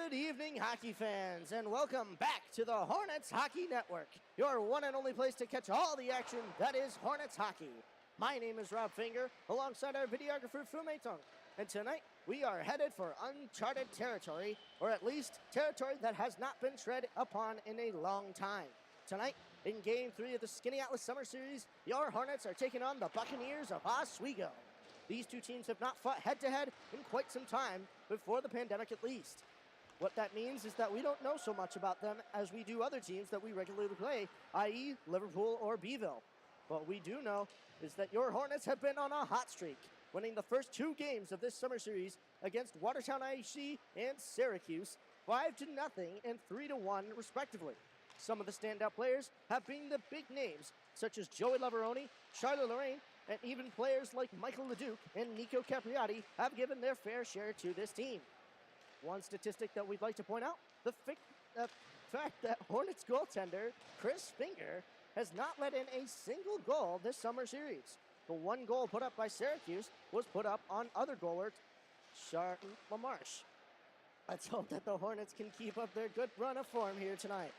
Good evening, hockey fans, and welcome back to the Hornets Hockey Network, your one and only place to catch all the action that is Hornets hockey. My name is Rob Finger, alongside our videographer Fu-Mei Tung, and tonight we are headed for uncharted territory, or at least territory that has not been tread upon in a long time. Tonight, in Game 3 of the Skaneateles Summer Series, your Hornets are taking on the Buccaneers of Oswego. These two teams have not fought head-to-head in quite some time, before the pandemic at least. What that means is that we don't know so much about them as we do other teams that we regularly play, i.e. Liverpool or Beeville. What we do know is that your Hornets have been on a hot streak, winning the first two games of this summer series against Watertown IHC and Syracuse, 5-0 and 3-1 respectively. Some of the standout players have been the big names, such as Joey Lavaroni, Charlie Lorraine, and even players like Michael Leduc and Nico Capriati have given their fair share to this team. One statistic that we'd like to point out, the fact that Hornets goaltender Chris Finger has not let in a single goal this summer series. The one goal put up by Syracuse was put up on other goaler Charlton LaMarche. Let's hope that the Hornets can keep up their good run of form here tonight.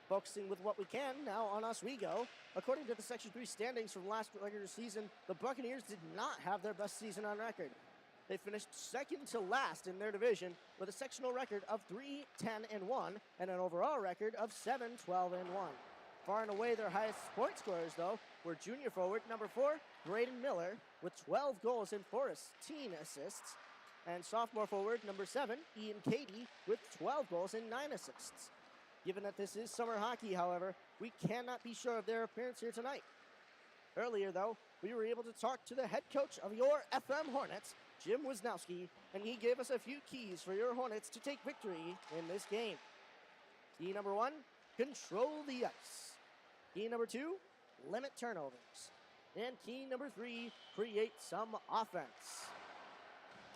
Focusing with what we can now on Oswego, according to the Section 3 standings from last regular season, the Buccaneers did not have their best season on record. They finished second to last in their division with a sectional record of 3-10-1 and an overall record of 7-12-1. Far and away their highest point scorers, though, were junior forward number 4, Braden Miller, with 12 goals and 14 assists, and sophomore forward number 7, Ian Cady, with 12 goals and 9 assists. Given that this is summer hockey, however, we cannot be sure of their appearance here tonight. Earlier, though, we were able to talk to the head coach of your FM Hornets, Jim Wisnowski, and he gave us a few keys for your Hornets to take victory in this game. Key number 1, control the ice. Key number 2, limit turnovers. And key number 3, create some offense.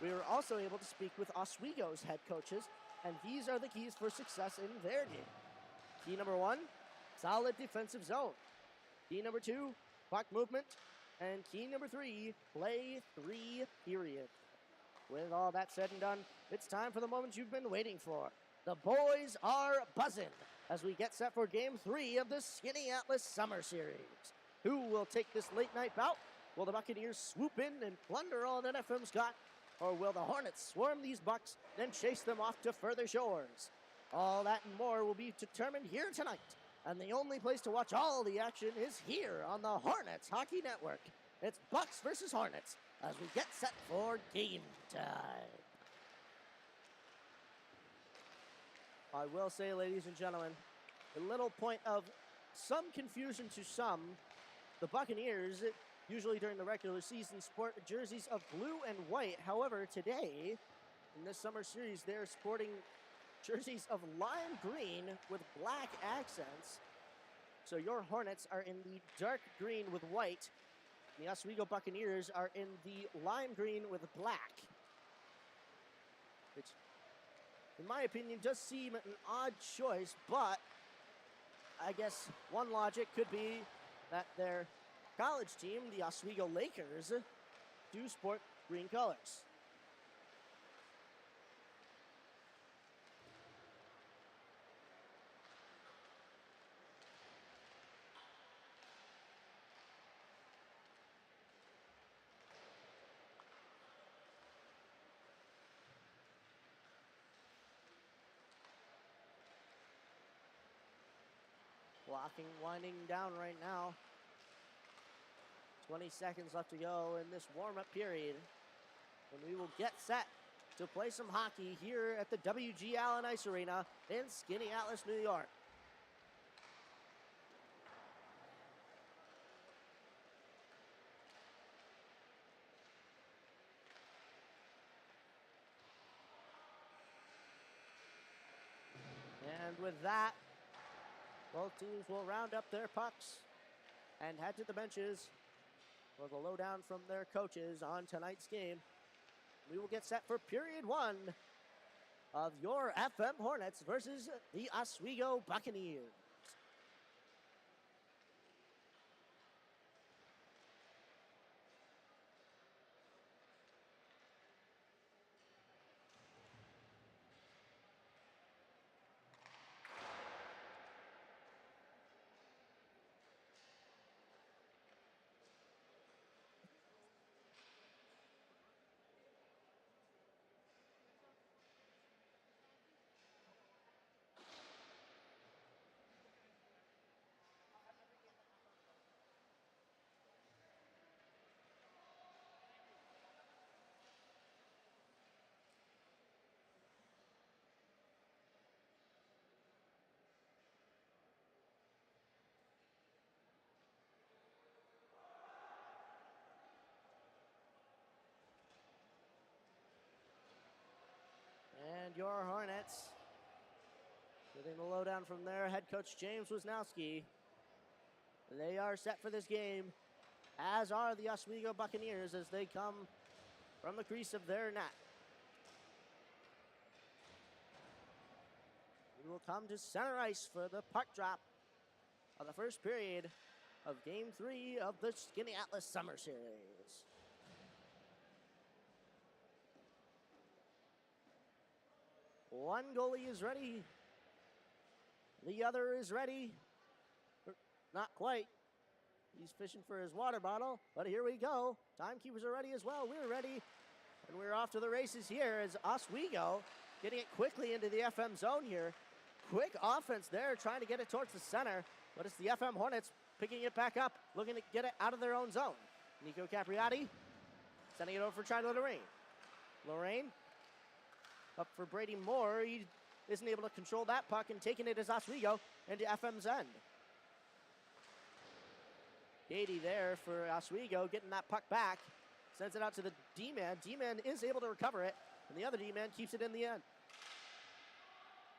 We were also able to speak with Oswego's head coaches, and these are the keys for success in their game. Key number 1, solid defensive zone. Key number 2, puck movement. And key number 3, play 3 period. With all that said and done, it's time for the moment you've been waiting for. The boys are buzzing as we get set for Game 3 of the Skaneateles Summer Series. Who will take this late night bout? Will the Buccaneers swoop in and plunder all that FM's got? Or will the Hornets swarm these Bucks and chase them off to further shores? All that and more will be determined here tonight. And the only place to watch all the action is here on the Hornets Hockey Network. It's Bucks versus Hornets as we get set for game time. I will say, ladies and gentlemen, a little point of some confusion to some. The Buccaneers, usually during the regular season, sport jerseys of blue and white. However, today, in this summer series, they're sporting jerseys of lime green with black accents. So your Hornets are in the dark green with white. The Oswego Buccaneers are in the lime green with black. Which, in my opinion, does seem an odd choice, but I guess one logic could be that their college team, the Oswego Lakers, do sport green colors. Blocking winding down right now. 20 seconds left to go in this warm-up period. And we will get set to play some hockey here at the W.G. Allen Ice Arena in Skaneateles, New York. And with that, both teams will round up their pucks and head to the benches for the lowdown from their coaches on tonight's game. We will get set for period 1 of your FM Hornets versus the Oswego Buccaneers. And your Hornets, getting the lowdown from their head coach, James Wisnowski. They are set for this game, as are the Oswego Buccaneers as they come from the crease of their net. We will come to center ice for the puck drop of the first period of Game 3 of the Skaneateles Summer Series. One goalie is ready. The other is ready. Not quite. He's fishing for his water bottle, but here we go. Timekeepers are ready as well. We're ready, and we're off to the races here as Oswego getting it quickly into the FM zone here. Quick offense there, trying to get it towards the center, but it's the FM Hornets picking it back up, looking to get it out of their own zone. Nico Capriati sending it over for Tyler Lorraine. Lorraine up for Brady Moore. He isn't able to control that puck, and taking it as Oswego into FM's end. Katie there for Oswego, getting that puck back. Sends it out to the D-man. D-man is able to recover it, and the other D-man keeps it in the end.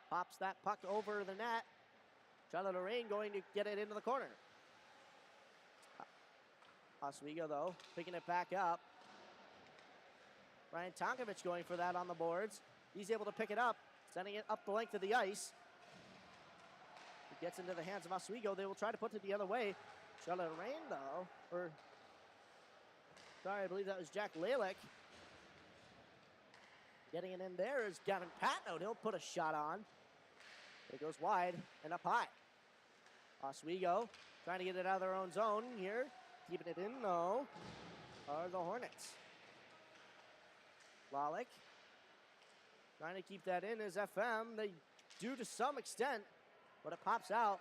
Pops that puck over the net. Charlotte Lorraine going to get it into the corner. Oswego, though, picking it back up. Ryan Tonkovich going for that on the boards. He's able to pick it up, sending it up the length of the ice. It gets into the hands of Oswego. They will try to put it the other way. Charlotte Lorraine, though, I believe that was Jack Lalick. Getting it in there is Gavin Patnote. He'll put a shot on. It goes wide and up high. Oswego trying to get it out of their own zone here. Keeping it in, though, are the Hornets. Lalick trying to keep that in as FM. They do to some extent, but it pops out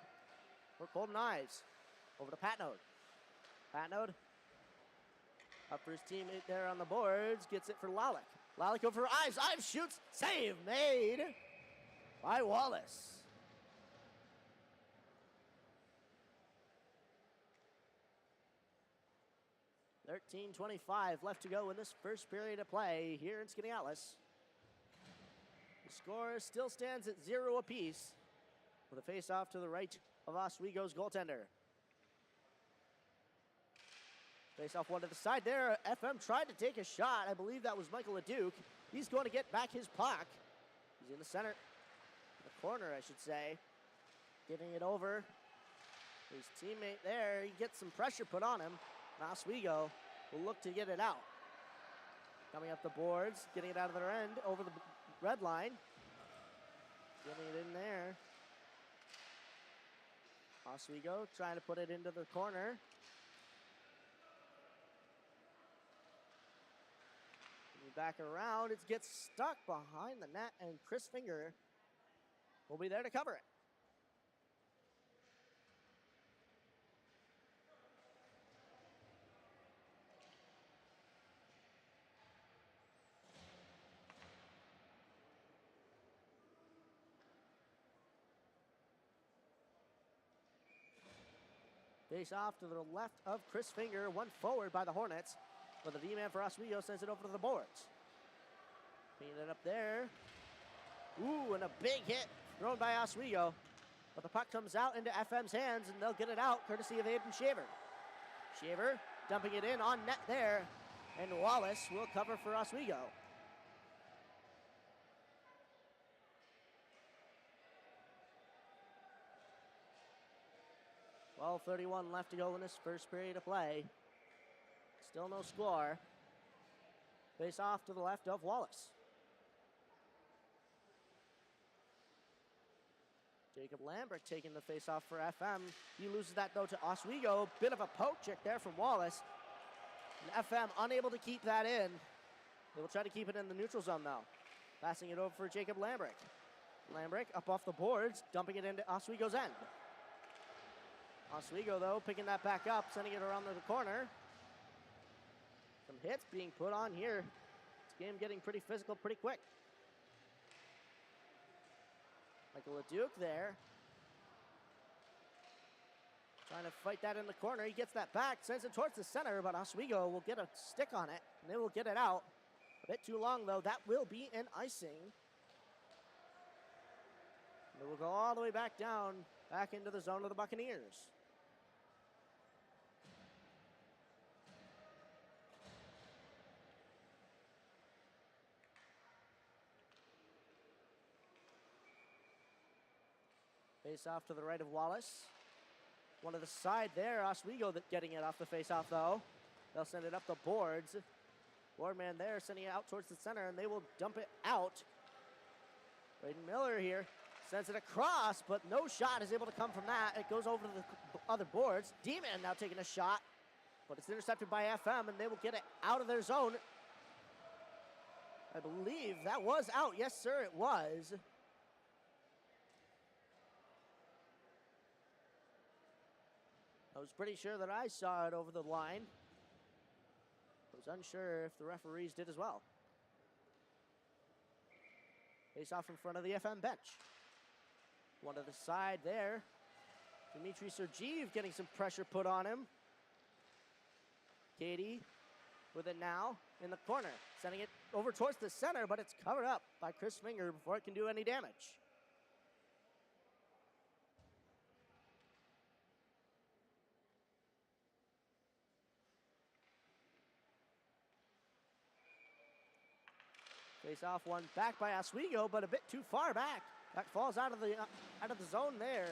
for Colton Ives. Over to Patnode. Patnode up for his teammate there on the boards. Gets it for Lalick. Lalick over for Ives. Ives shoots. Save made by Wallace. .25 left to go in this first period of play here in Skaneateles. The score still stands at 0 apiece with a face-off to the right of Oswego's goaltender. Face off one to the side there. FM tried to take a shot. I believe that was Michael LeDuc. He's going to get back his puck. He's in the center. The corner, I should say. Giving it over. His teammate there. He gets some pressure put on him. Oswego will look to get it out. Coming up the boards. Getting it out of their end. Over the red line. Getting it in there. Oswego trying to put it into the corner. Back around, it gets stuck behind the net, and Chris Finger will be there to cover it. Face off to the left of Chris Finger, one forward by the Hornets. But the D-man for Oswego sends it over to the boards. Cleaning it up there. Ooh, and a big hit thrown by Oswego. But the puck comes out into FM's hands, and they'll get it out courtesy of Aiden Shaver. Shaver dumping it in on net there, and Wallace will cover for Oswego. .31 left to go in this first period of play. Still no score. Face off to the left of Wallace. Jacob Lambert taking the face off for FM. He loses that though to Oswego. Bit of a poke check there from Wallace. And FM unable to keep that in. They will try to keep it in the neutral zone though. Passing it over for Jacob Lambert. Lambert up off the boards, dumping it into Oswego's end. Oswego though picking that back up, sending it around to the corner. Some hits being put on here. This game getting pretty physical pretty quick. Michael LeDuc there. Trying to fight that in the corner. He gets that back, sends it towards the center, but Oswego will get a stick on it, and they will get it out. A bit too long, though. That will be an icing It will go all the way back down, back into the zone of the Buccaneers. Face off to the right of Wallace. One to the side there, Oswego getting it off the face off though. They'll send it up the boards. Board man there sending it out towards the center, and they will dump it out. Braden Miller here sends it across, but no shot is able to come from that. It goes over to the other boards. D-Man now taking a shot, but it's intercepted by FM, and they will get it out of their zone. I believe that was out. Yes, sir, it was. I was pretty sure that I saw it over the line. I was unsure if the referees did as well. Face off in front of the FM bench. One to the side there. Dmitry Sergeev getting some pressure put on him. Katie with it now in the corner. Sending it over towards the center, but it's covered up by Chris Finger before it can do any damage. Face off one back by Oswego, but a bit too far back. That falls out of the zone there.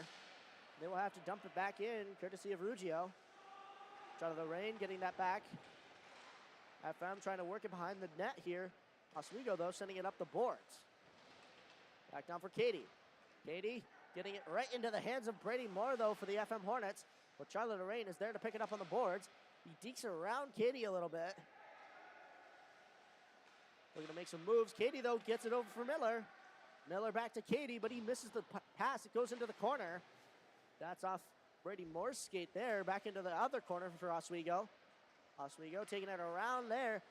They will have to dump it back in, courtesy of Ruggio. Out of the rain, getting that back. FM trying to work it behind the net here. Oswego, though, sending it up the boards. Back down for Katie. Katie getting it right into the hands of Brady Moore, though, for the FM Hornets. But Charlie Lorraine is there to pick it up on the boards. He dekes around Katie a little bit. Looking to make some moves. Katie, though, gets it over for Miller. Miller back to Katie, but he misses the pass. It goes into the corner. That's off Brady Moore's skate there. Back into the other corner for Oswego. Oswego taking it around there.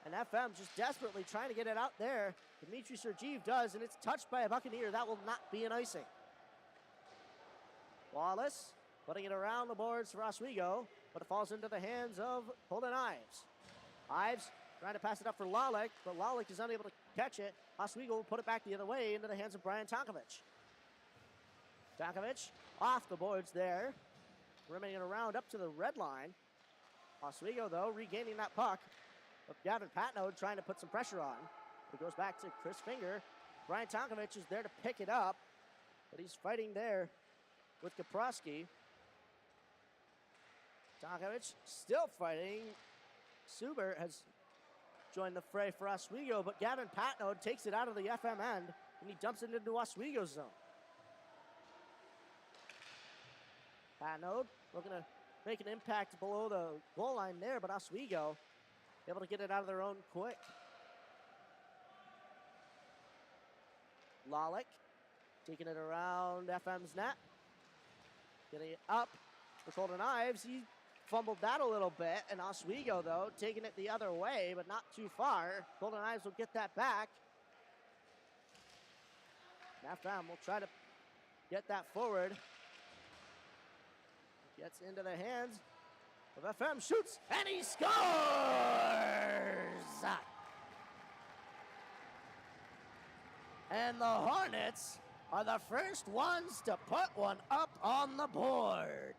And FM just desperately trying to get it out there. Dmitry Sergeev does, and it's touched by a Buccaneer. That will not be an icing. Wallace putting it around the boards for Oswego, but it falls into the hands of Holden Ives. Ives trying to pass it up for Lalick, but Lalick is unable to catch it. Oswego will put it back the other way into the hands of Brian Tonkovich. Tonkovich off the boards there. Rimming it around up to the red line. Oswego, though, regaining that puck. But Gavin Patnode trying to put some pressure on. It goes back to Chris Finger. Brian Tonkovich is there to pick it up, but he's fighting there with Kaprowski. Tonkovich still fighting. Suber has joined the fray for Oswego, but Gavin Patnode takes it out of the FM end, and he dumps it into Oswego's zone. Patnode looking to make an impact below the goal line there, but Oswego able to get it out of their own quick. Lalick taking it around FM's net. Getting it up with Holden Ives. He fumbled that a little bit, and Oswego, though, taking it the other way, but not too far. Golden Ives will get that back. And FM will try to get that forward. Gets into the hands of FM, shoots, and he scores! And the Hornets are the first ones to put one up on the board.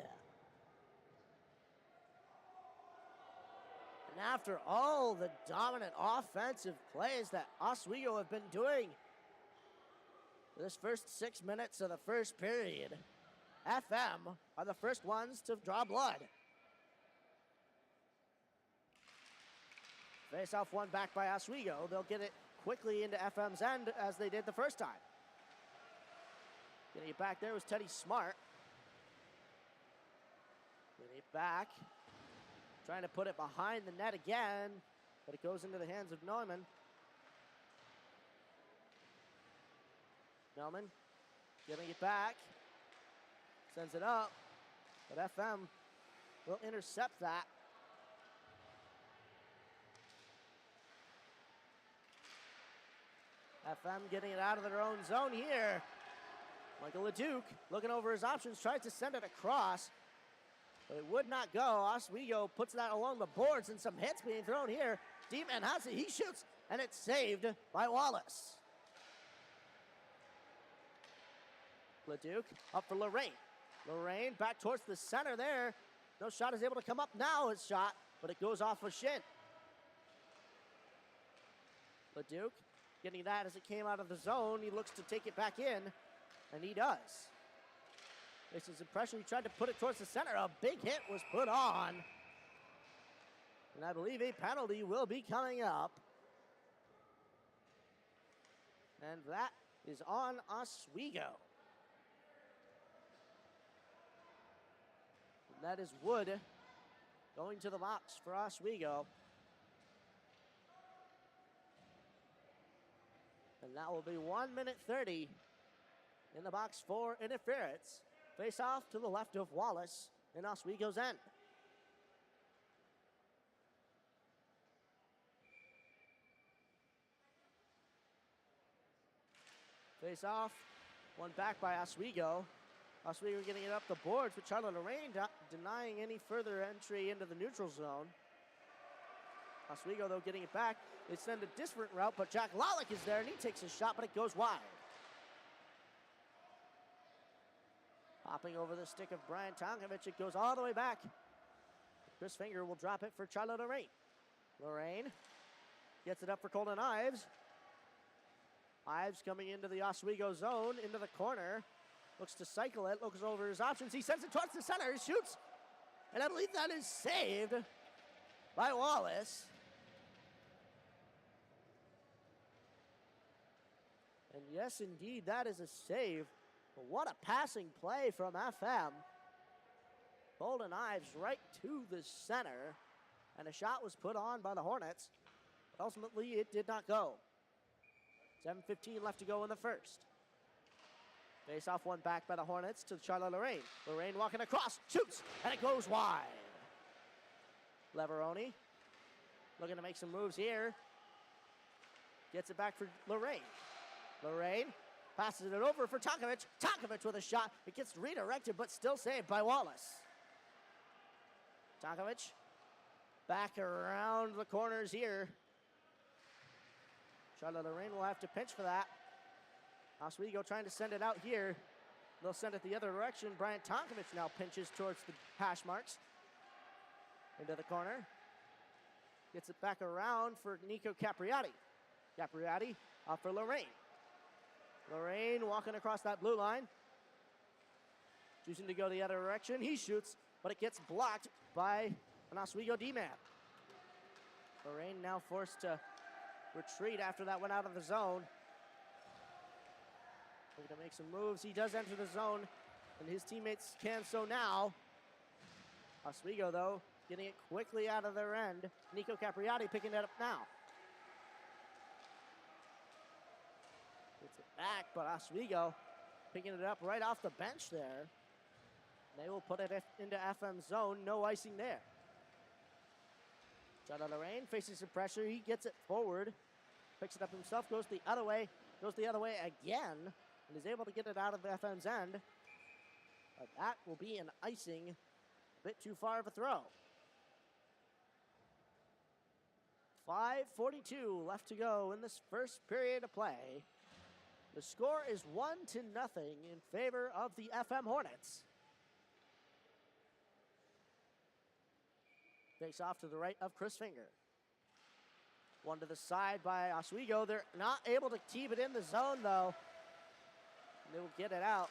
And after all the dominant offensive plays that Oswego have been doing this first 6 minutes of the first period, FM are the first ones to draw blood. Face off one back by Oswego. They'll get it quickly into FM's end as they did the first time. Getting it back there was Teddy Smart. Getting it back. Trying to put it behind the net again, but it goes into the hands of Neumann. Neumann giving it back. Sends it up, but FM will intercept that. FM getting it out of their own zone here. Michael LeDuc looking over his options, tries to send it across, but it would not go. Oswego puts that along the boards, and some hits being thrown here. D-Man has it, he shoots, and it's saved by Wallace. LeDuc up for Lorraine. Lorraine back towards the center there. No shot is able to come up now. His shot, but it goes off a shin. LeDuc getting that as it came out of the zone. He looks to take it back in, and he does. Faces some pressure. He tried to put it towards the center. A big hit was put on. And I believe a penalty will be coming up. And that is on Oswego. And that is Wood going to the box for Oswego. And that will be 1 minute 30 in the box for interference. Face off to the left of Wallace in Oswego's end. Face off, one back by Oswego. Oswego getting it up the boards with Charlotte Lorraine denying any further entry into the neutral zone. Oswego, though, getting it back. They send a different route, but Jack Lalick is there, and he takes a shot, but it goes wide. Hopping over the stick of Brian Tonkovich, it goes all the way back. Chris Finger will drop it for Charlotte Lorraine. Lorraine gets it up for Colton Ives. Ives coming into the Oswego zone, into the corner. Looks to cycle it, looks over his options. He sends it towards the center, he shoots. And I believe that is saved by Wallace. And yes, indeed, that is a save. But what a passing play from FM. Colton Ives right to the center. And a shot was put on by the Hornets. But ultimately, it did not go. 7:15 left to go in the first. Face off one back by the Hornets to Charlotte Lorraine. Lorraine walking across, shoots, and it goes wide. Leveroni looking to make some moves here. Gets it back for Lorraine. Lorraine passes it over for Tonkovich. Tonkovich with a shot. It gets redirected, but still saved by Wallace. Tonkovich back around the corners here. Charlotte Lorraine will have to pinch for that. Oswego trying to send it out here. They'll send it the other direction. Brian Tonkovich now pinches towards the hash marks. Into the corner. Gets it back around for Nico Capriati. Capriati off for Lorraine. Lorraine walking across that blue line. Choosing to go the other direction. He shoots, but it gets blocked by an Oswego D-man. Lorraine now forced to retreat after that went out of the zone. Looking to make some moves. He does enter the zone, and his teammates can so now. Oswego, though, getting it quickly out of their end. Nico Capriati picking it up now. Gets it back, but Oswego picking it up right off the bench there. They will put it into FM zone. No icing there. Charlotte Lorraine facing some pressure. He gets it forward. Picks it up himself. Goes the other way. Goes the other way again. And is able to get it out of FM's end. But that will be an icing. A bit too far of a throw. 5:42 left to go in this first period of play. The score is 1-0 in favor of the FM Hornets. Face off to the right of Chris Finger. One to the side by Oswego. They're not able to keep it in the zone, though. They will get it out.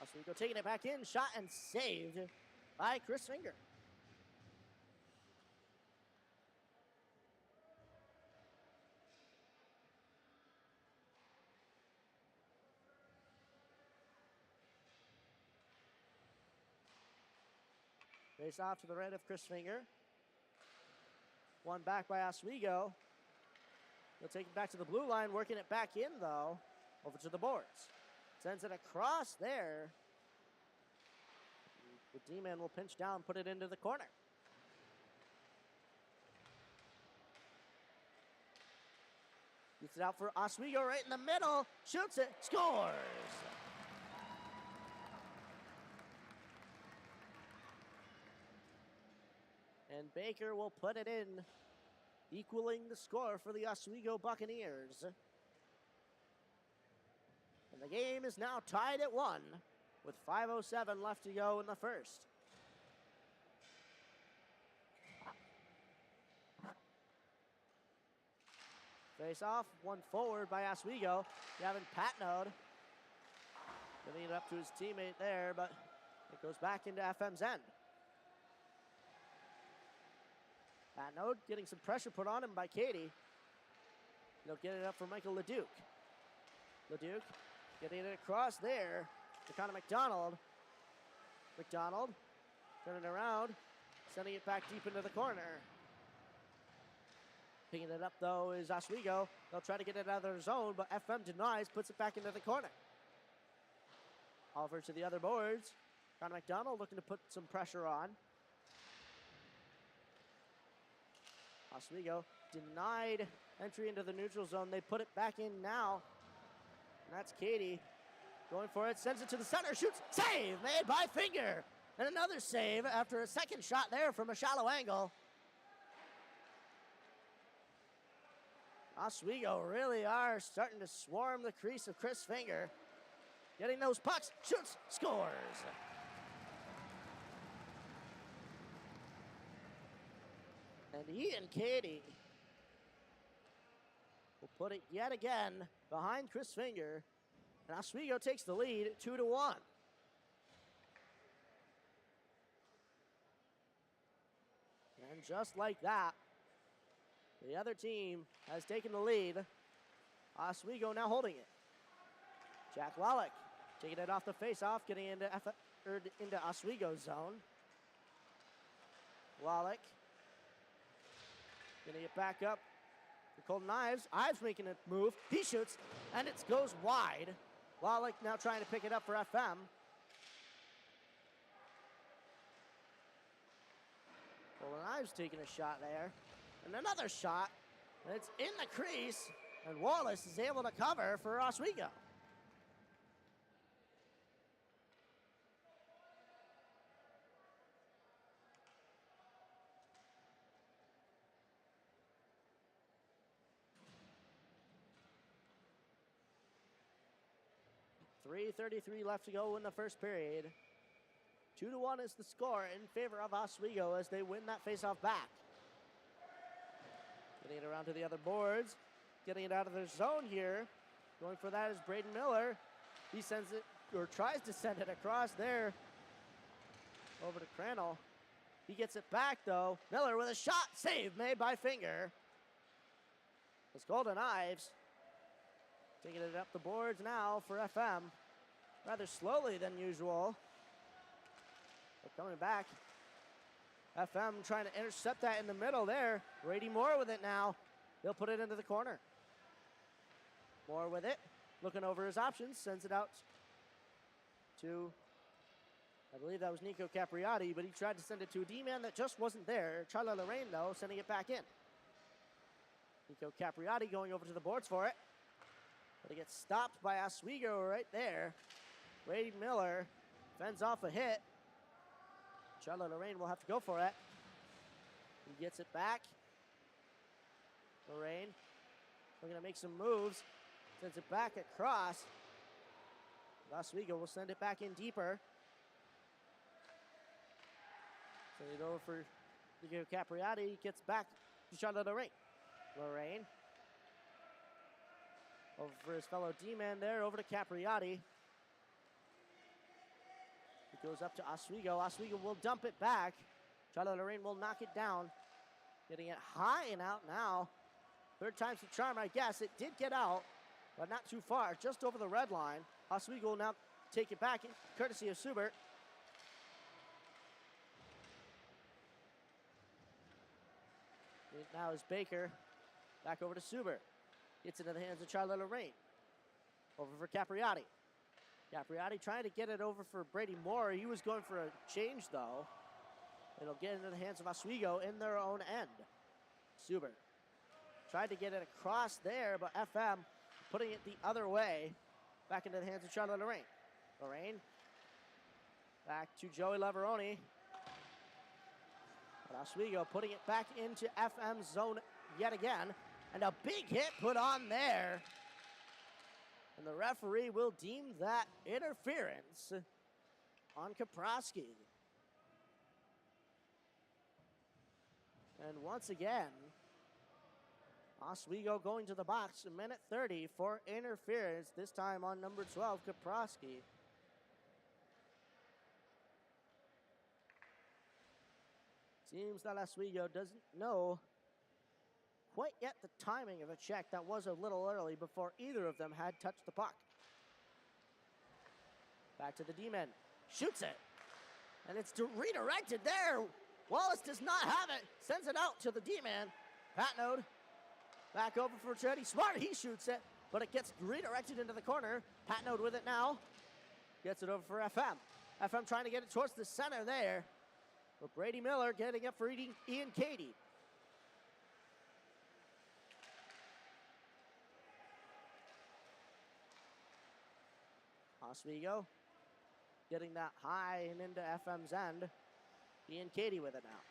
Oswego taking it back in. Shot and saved by Chris Finger. Face off to the right of Chris Finger. One back by Oswego. They'll take it back to the blue line, working it back in, though, over to the boards. Sends it across there. The D-man will pinch down, put it into the corner. Gets it out for Oswego right in the middle. Shoots it, scores! And Baker will put it in, equaling the score for the Oswego Buccaneers. And the game is now tied at 1 with 5:07 left to go in the first. Face off, one forward by Oswego. Gavin Patnode giving it up to his teammate there, but it goes back into FM's end. Patnode getting some pressure put on him by Katie. They'll get it up for Michael LeDuc. LeDuc getting it across there to Connor McDonald. McDonald turning around, sending it back deep into the corner. Picking it up, though, is Oswego. They'll try to get it out of their zone, but FM denies, puts it back into the corner. Over to the other boards. Connor McDonald looking to put some pressure on. Oswego denied entry into the neutral zone. They put it back in now. And that's Katie going for it. Sends it to the center. Shoots. Save made by Finger. And another save after a second shot there from a shallow angle. Oswego really are starting to swarm the crease of Chris Finger. Getting those pucks. Shoots. Scores. And he and Katie will put it yet again behind Chris Finger. And Oswego takes the lead 2-1. And just like that, the other team has taken the lead. Oswego now holding it. Jack Wallach taking it off the face-off, getting into Oswego's zone. Wallach getting it back up for Colton Ives. Ives making a move. He shoots, and it goes wide. Wallach now trying to pick it up for FM. Colton Ives taking a shot there. And another shot, and it's in the crease, and Wallace is able to cover for Oswego. .333 left to go in the first period. 2-1 is the score in favor of Oswego as they win that faceoff back. Getting it around to the other boards. Getting it out of their zone here. Going for that is Braden Miller. He sends it, or tries to send it across there. Over to Crannell. He gets it back though. Miller with a shot. Save made by Finger. It's Golden Ives. Taking it up the boards now for FM. Rather slowly than usual. But coming back. FM trying to intercept that in the middle there. Brady Moore with it now. They'll put it into the corner. Moore with it. Looking over his options. Sends it out to, I believe that was Nico Capriati, but he tried to send it to a D-man that just wasn't there. Charlie Lorraine, though, sending it back in. Nico Capriati going over to the boards for it. But it gets stopped by Oswego right there. Brady Miller fends off a hit. Charlotte Lorraine will have to go for it. He gets it back. Lorraine looking to make some moves. Sends it back across. Oswego will send it back in deeper. Send it over for Nico Capriati. Gets back to Charlotte Lorraine. Lorraine over for his fellow D-man there, over to Capriati. It goes up to Oswego. Oswego will dump it back. Charlotte Lorraine will knock it down. Getting it high and out now. Third time's the charm, I guess. It did get out, but not too far. Just over the red line. Oswego will now take it back, courtesy of Subert. It now is Baker. Back over to Subert. Gets into the hands of Charlotte Lorraine. Over for Capriati. Capriati trying to get it over for Brady Moore. He was going for a change, though. It'll get into the hands of Oswego in their own end. Subert tried to get it across there, but FM putting it the other way. Back into the hands of Charlotte Lorraine. Lorraine back to Joey Laveroni. But Oswego putting it back into FM's zone yet again. And a big hit put on there. And the referee will deem that interference on Kaprowski. And once again, Oswego going to the box, a minute 30 for interference, this time on number 12, Kaprowski. Seems that Oswego doesn't know quite yet the timing of a check. That was a little early before either of them had touched the puck. Back to the D-men. Shoots it. And it's redirected there. Wallace does not have it. Sends it out to the D-man. Patnode. Back over for Chetty. Smart, he shoots it. But it gets redirected into the corner. Patnode with it now. Gets it over for FM. FM trying to get it towards the center there. But Brady Miller getting up for Ian Cady. Oswego getting that high and into FM's end. Ian Cady with it now.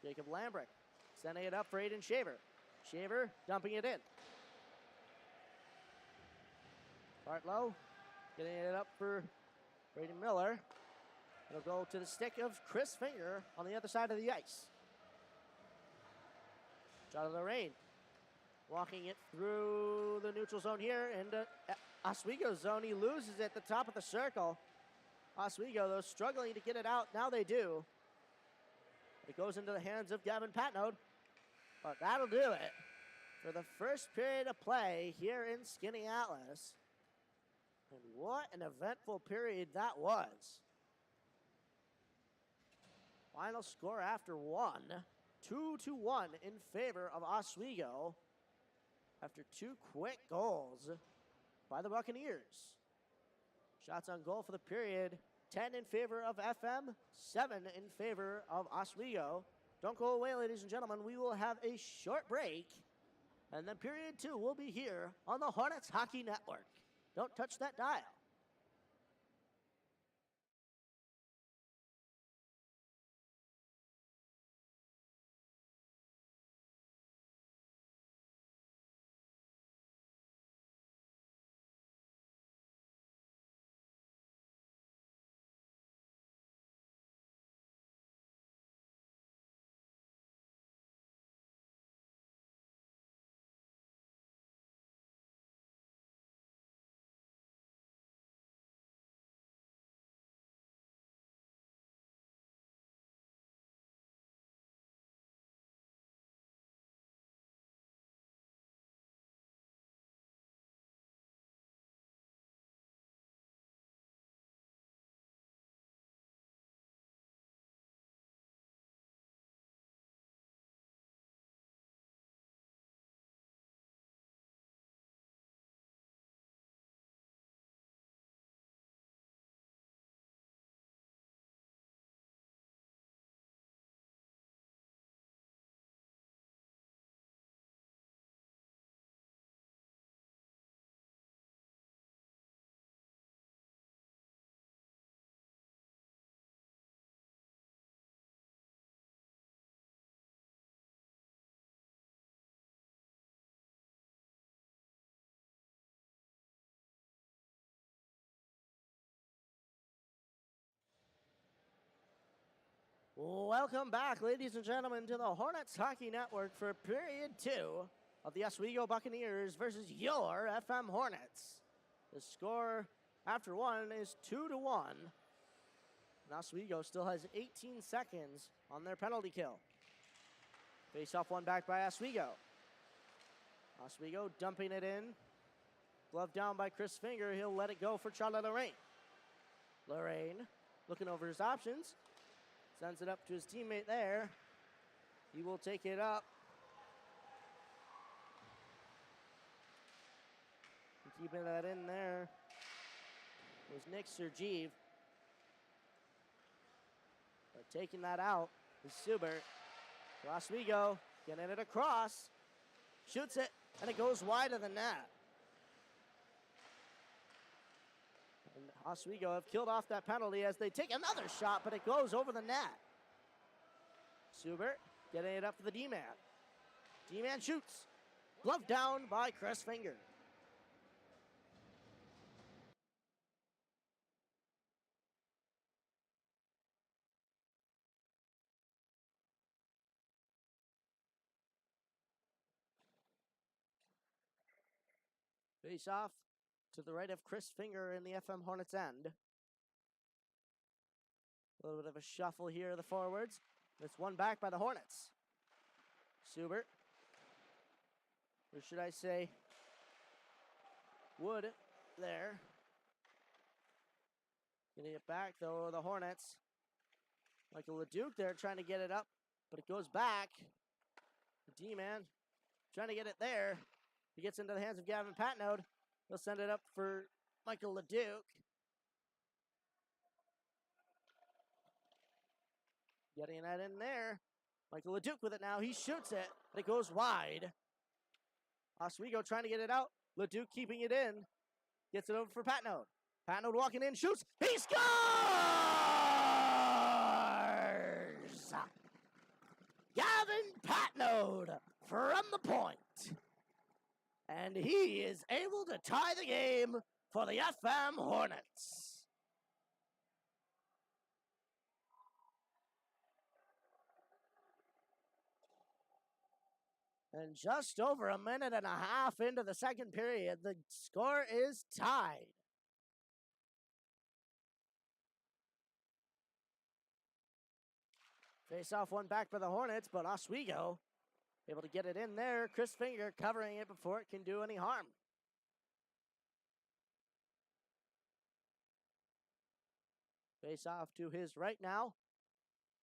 Jacob Lambrick sending it up for Aiden Shaver. Shaver dumping it in. Bartlow getting it up for Brady Miller. It'll go to the stick of Chris Finger on the other side of the ice. Shot of the rain. Walking it through the neutral zone here into Oswego's zone. He loses it at the top of the circle. Oswego, though, struggling to get it out. Now they do. It goes into the hands of Gavin Patnode. But that'll do it for the first period of play here in Skaneateles. And what an eventful period that was. Final score after one, 2-1 in favor of Oswego after two quick goals by the Buccaneers. Shots on goal for the period, 10 in favor of FM, 7 in favor of Oswego. Don't go away, ladies and gentlemen. We will have a short break, and then period 2 will be here on the Hornets Hockey Network. Don't touch that dial. Welcome back, ladies and gentlemen, to the Hornets Hockey Network for period 2 of the Oswego Buccaneers versus your FM Hornets. The score after one is 2-1. And Oswego still has 18 seconds on their penalty kill. Face-off one back by Oswego. Oswego dumping it in. Glove down by Chris Finger. He'll let it go for Charlie Lorraine. Lorraine looking over his options. Sends it up to his teammate there. He will take it up. And keeping that in there was Nick Sergeev. But taking that out is Subert. Oswego getting it across. Shoots it, and it goes wide of the net. And Oswego have killed off that penalty as they take another shot, but it goes over the net. Subert getting it up for the D-man. D-man shoots. Glove down by Chris Finger. Face off to the right of Chris Finger in the FM Hornets end. A little bit of a shuffle here, the forwards. It's one back by the Hornets. Subert. Or should I say Wood there. Getting it back, though, the Hornets. Michael LeDuc there trying to get it up, but it goes back. The D-man trying to get it there. He gets into the hands of Gavin Patnode. He'll send it up for Michael LeDuc. Getting that in there. Michael LeDuc with it now. He shoots it, but it goes wide. Oswego trying to get it out. LeDuc keeping it in. Gets it over for Patnode. Patnode walking in, shoots. He scores! Gavin Patnode from the point. And he is able to tie the game for the FM Hornets. And just over a minute and a half into the second period, the score is tied. Face off one back for the Hornets, but Oswego able to get it in there. Chris Finger covering it before it can do any harm. Face off to his right now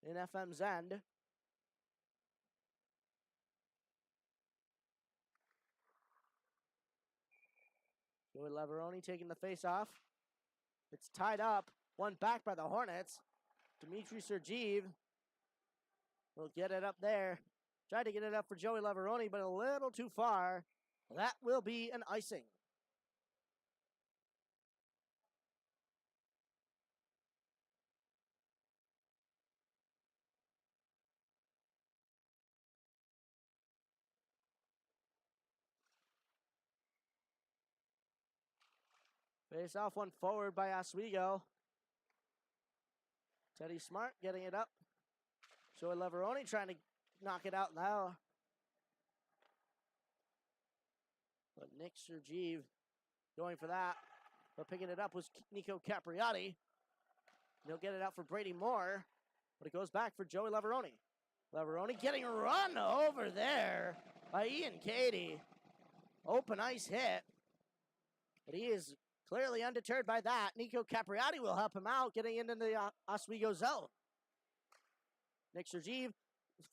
in FM's end. Joey Leveroni taking the face off. It's tied up. One back by the Hornets. Dmitry Sergeev will get it up there. Tried to get it up for Joey Leveroni, but a little too far. That will be an icing. Face off one forward by Oswego. Teddy Smart getting it up. Joey Leveroni trying to knock it out now. But Nick Sergeev going for that. But picking it up was Nico Capriati. He'll get it out for Brady Moore. But it goes back for Joey Leveroni. Leveroni getting run over there by Ian Cady. Open ice hit. But he is clearly undeterred by that. Nico Capriati will help him out, getting into the Oswego zone. Nick Sergeev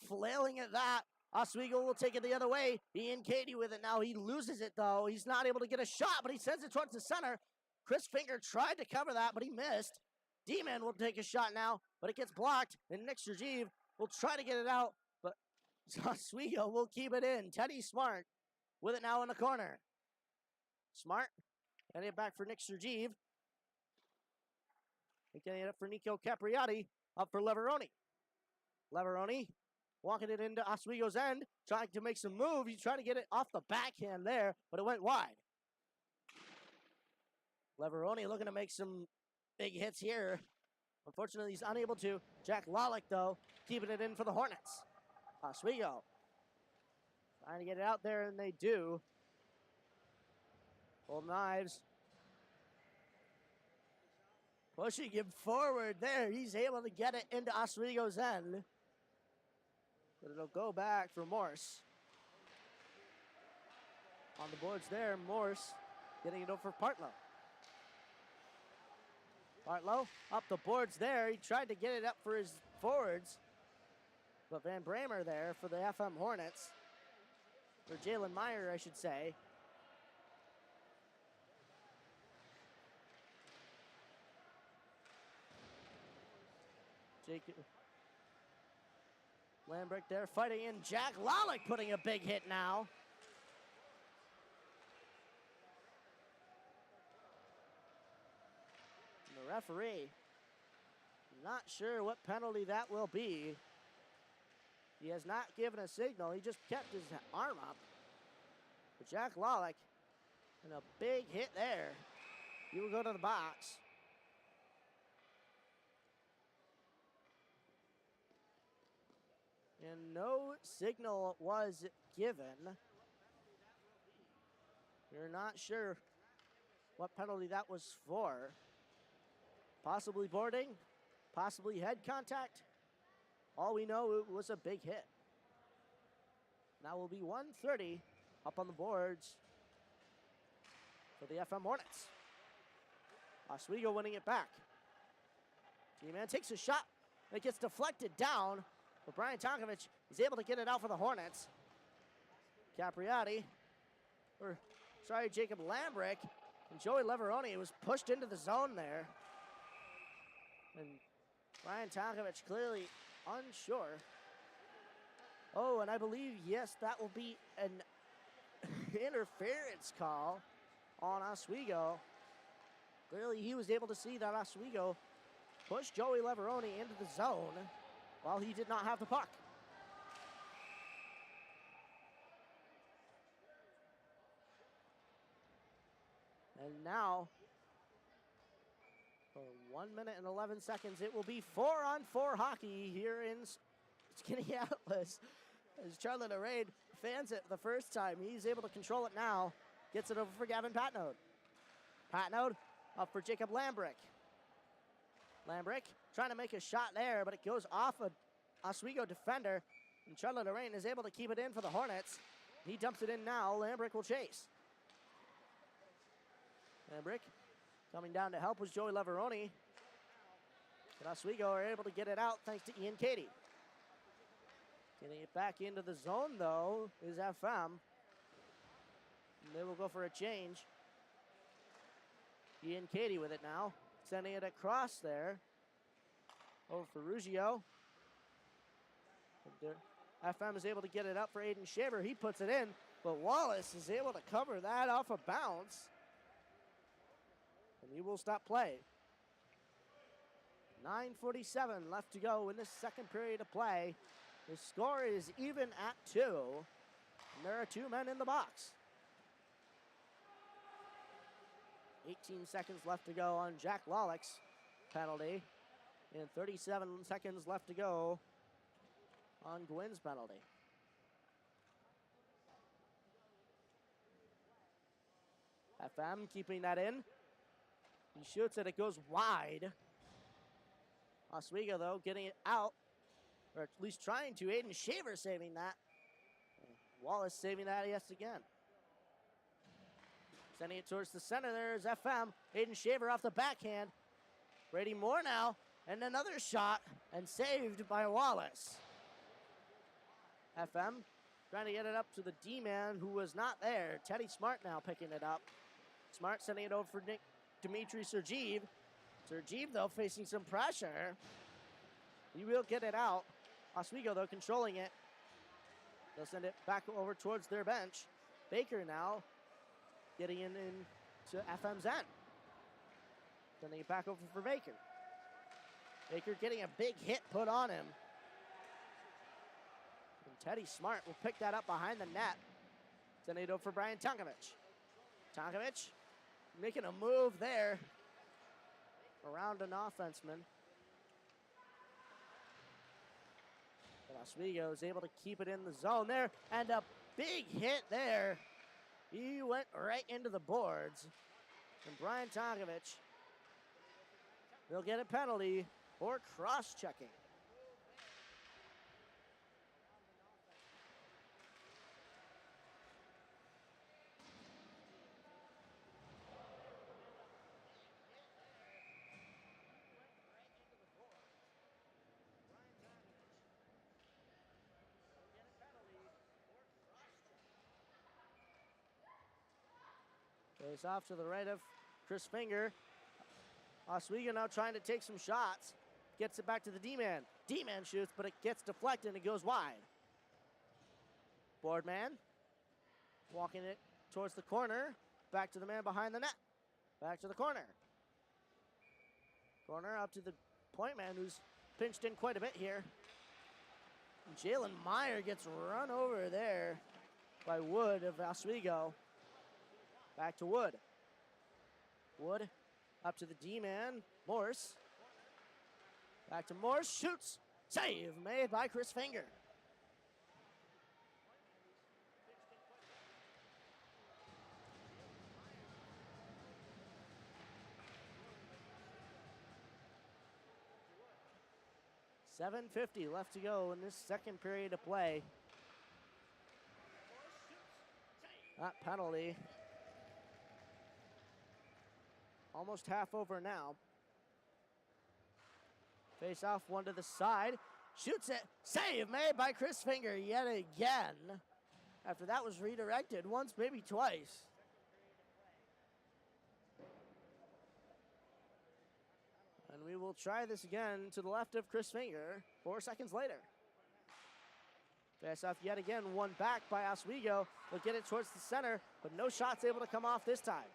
flailing at that. Oswego will take it the other way. Ian Cady with it now. He loses it, though. He's not able to get a shot, but he sends it towards the center. Chris Finger tried to cover that, but he missed. D-Man will take a shot now, but it gets blocked. And Nick Sergeev will try to get it out, but Oswego will keep it in. Teddy Smart with it now in the corner. Smart. Getting it back for Nick Sergeev. Getting it up for Nico Capriati. Up for Leveroni. Leveroni walking it into Oswego's end. Trying to make some move. He's trying to get it off the backhand there, but it went wide. Leveroni looking to make some big hits here. Unfortunately, he's unable to. Jack Lalick, though, keeping it in for the Hornets. Oswego trying to get it out there, and they do. Full knives. Pushing him forward there. He's able to get it into Oswego's end. But it'll go back for Morse. On the boards there, Morse getting it over for Partlow. Partlow up the boards there. He tried to get it up for his forwards. But Van Bramer there for the FM Hornets. Or Jalen Meyer, I should say. Jake Lambrecht there fighting in. Jack Lalick putting a big hit now. And the referee, not sure what penalty that will be. He has not given a signal. He just kept his arm up. But Jack Lawlick, and a big hit there. He will go to the box. And no signal was given. We're not sure what penalty that was for. Possibly boarding, possibly head contact. All we know, it was a big hit. That will be 1:30 up on the boards for the FM Hornets. Oswego winning it back. G-Man takes a shot. It gets deflected down, but Brian Tonkovich is able to get it out for the Hornets. Jacob Lambrick and Joey Leveroni was pushed into the zone there. And Brian Tonkovich clearly unsure. Oh, and I believe, yes, that will be an interference call on Oswego. Clearly, he was able to see that Oswego pushed Joey Leveroni into the zone while he did not have the puck. And now, for 1 minute and 11 seconds, it will be 4-on-4 hockey here in Skaneateles. As Charlotte Arade fans it the first time, he's able to control it now. Gets it over for Gavin Patnode. Patnode up for Jacob Lambrick. Lambrick trying to make a shot there, but it goes off an Oswego defender. And Charlotte Arade is able to keep it in for the Hornets. He dumps it in now. Lambrick will chase. Lambrick coming down to help was Joey Leveroni. But Oswego are able to get it out thanks to Ian Cady. Getting it back into the zone, though, is FM. And they will go for a change. Ian Cady with it now. Sending it across there. Over for Ruggio. FM is able to get it up for Aiden Shaver. He puts it in, but Wallace is able to cover that off a bounce. And he will stop play. 9:47 left to go in this second period of play. The score is even at 2. And there are 2 men in the box. 18 seconds left to go on Jack Lawlick's penalty. And 37 seconds left to go on Gwynn's penalty. FM keeping that in. He shoots it, it goes wide. Oswego, though, getting it out, or at least trying to. Aiden Shaver saving that. Wallace saving that yet again. Sending it towards the center. There's FM. Aiden Shaver off the backhand. Brady Moore now, and another shot, and saved by Wallace. FM trying to get it up to the D-man who was not there. Teddy Smart now picking it up. Smart sending it over for Dmitry Sergeev. Sergeev, though, facing some pressure. He will get it out. Oswego, though, controlling it. They'll send it back over towards their bench. Baker now getting into FM's end. Sending it back over for Baker. Baker getting a big hit put on him. And Teddy Smart will pick that up behind the net. Sending it over for Brian Tonkovich. Tonkovich making a move there around an offenseman. But Oswego is able to keep it in the zone there, and a big hit there. He went right into the boards. And Brian Tonkovich will get a penalty for cross-checking. Face off to the right of Chris Finger. Oswego now trying to take some shots. Gets it back to the D-man. D-man shoots, but it gets deflected and it goes wide. Boardman walking it towards the corner. Back to the man behind the net. Back to the corner. Corner up to the point man who's pinched in quite a bit here. Jalen Meyer gets run over there by Wood of Oswego. Back to Wood. Wood up to the D-man, Morse. Back to Morse, shoots. Save made by Chris Finger. $7:50 left to go in this second period of play. That penalty. Almost half over now. Face off, one to the side. Shoots it. Save made by Chris Finger yet again. After that was redirected once, maybe twice. And we will try this again to the left of Chris Finger 4 seconds later. Face off yet again, one back by Oswego. They'll get it towards the center, but no shots able to come off this time.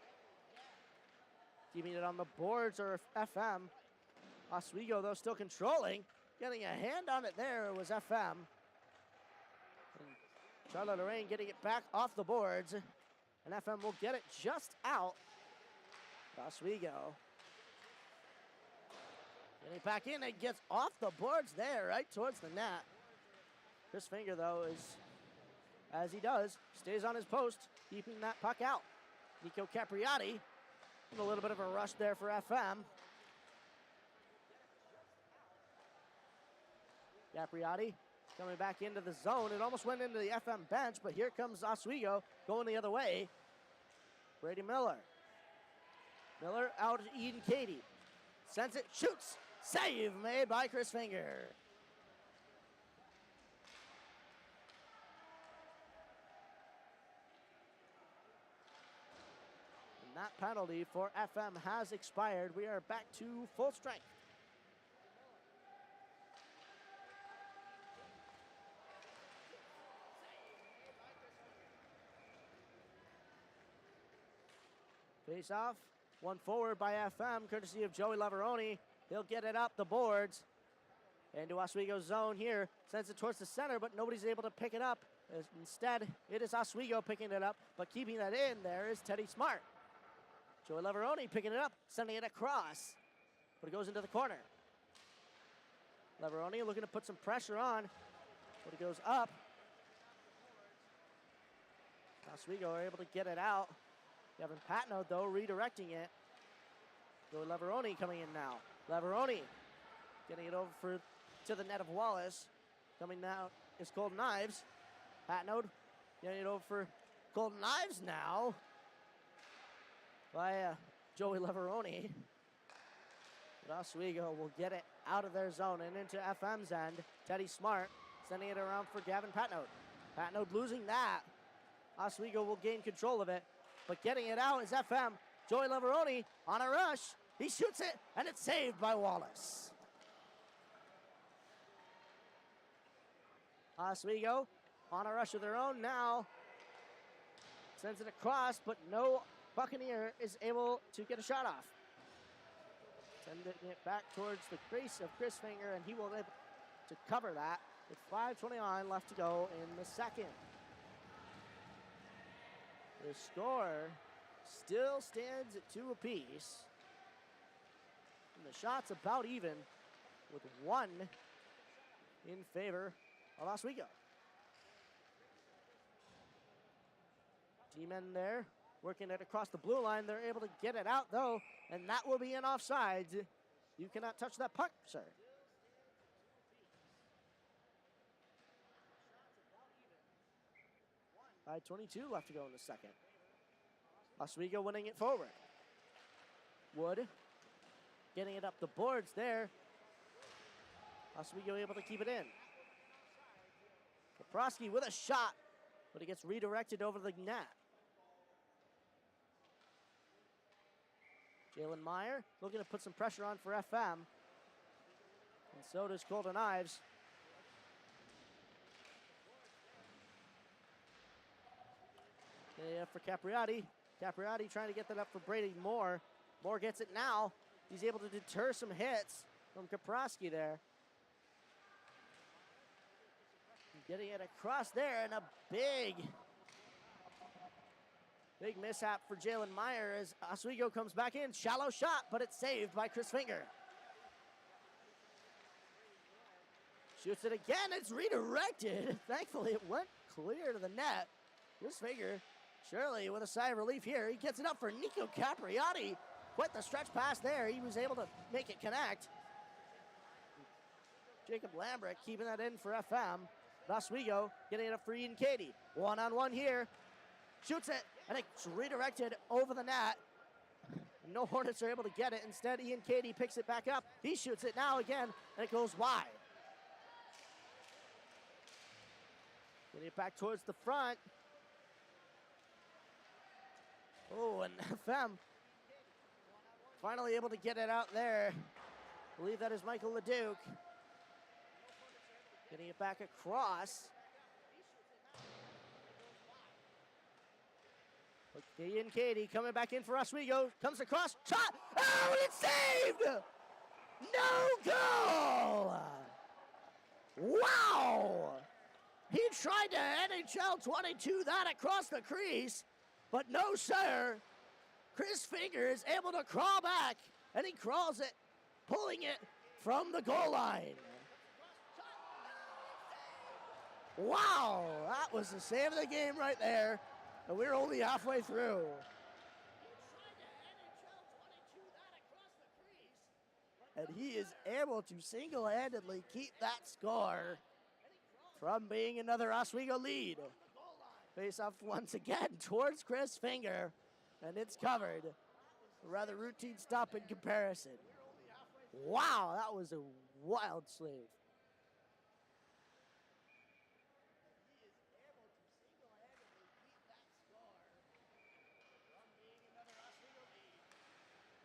Keeping it on the boards or FM. Oswego, though, still controlling. Getting a hand on it there was FM. And Charlotte Lorraine getting it back off the boards. And FM will get it just out. Oswego getting back in and gets off the boards there, right towards the net. Chris Finger, though, is, as he does, stays on his post, keeping that puck out. Nico Capriati, a little bit of a rush there for FM. Capriati coming back into the zone. It almost went into the FM bench, but here comes Oswego going the other way. Brady Miller. Miller out to Eden Cady. Sends it, shoots. Save made by Chris Finger. And that penalty for FM has expired. We are back to full strength. Face off, one forward by FM, courtesy of Joey Lavaroni. He'll get it up the boards. Into Oswego's zone here. Sends it towards the center, but nobody's able to pick it up. Instead, it is Oswego picking it up, but keeping that in there is Teddy Smart. Joey Lavaroni picking it up, sending it across, but it goes into the corner. Lavaroni looking to put some pressure on, but it goes up. Oswego are able to get it out. Kevin Patno, though, redirecting it. Joey Lavaroni coming in now. Lavaroni getting it over to the net of Wallace. Coming now is Golden Knives. Patno getting it over for Golden Knives now by Joey Lavaroni. But Oswego will get it out of their zone and into FM's end. Teddy Smart sending it around for Gavin Patno. Patno losing that. Oswego will gain control of it. But getting it out is FM. Joey Lavaroni on a rush. He shoots it, and it's saved by Wallace. Oswego on a rush of their own now. Sends it across, but no Buccaneer is able to get a shot off. Sending it back towards the crease of Chris Finger, and he will be able to cover that with 5:29 left to go in the second. The score still stands at 2 apiece. And the shot's about even with 1 in favor of Oswego. D-men there working it across the blue line. They're able to get it out, though, and that will be an offsides. You cannot touch that puck, sir. By 22 left to go in the second. Oswego winning it forward. Wood getting it up the boards there. Oswego able to keep it in. Kaprowski with a shot, but it gets redirected over the net. Jalen Meyer looking to put some pressure on for FM. And so does Golden Knives. For Capriati. Capriati trying to get that up for Brady Moore. Moore gets it now. He's able to deter some hits from Kaprowski there. Getting it across there, and a big Big mishap for Jalen Meyer as Oswego comes back in. Shallow shot, but it's saved by Chris Finger. Shoots it again. It's redirected. Thankfully, it went clear to the net. Chris Finger, surely with a sigh of relief here. He gets it up for Nico Capriati. Quite the stretch pass there. He was able to make it connect. Jacob Lambrick keeping that in for FM. Oswego getting it up for Ian Cady. One-on-one here. Shoots it, and it's redirected over the net. No Hornets are able to get it. Instead, Ian Cady picks it back up. He shoots it now again, and it goes wide. Getting it back towards the front. Oh, and FM finally able to get it out there. I believe that is Michael Leduc. Getting it back across. Ian Cady coming back in for Oswego. Comes across. Shot! Oh, and it's saved! No goal! Wow! He tried to NHL 22 that across the crease, but no, sir. Chris Finger is able to crawl back, and he crawls it, pulling it from the goal line. Wow, that was the save of the game right there, and we're only halfway through. And he is able to single-handedly keep that score from being another Oswego lead. Face off once again towards Chris Finger, and it's covered. A rather routine stop in comparison. Wow, that was a wild save.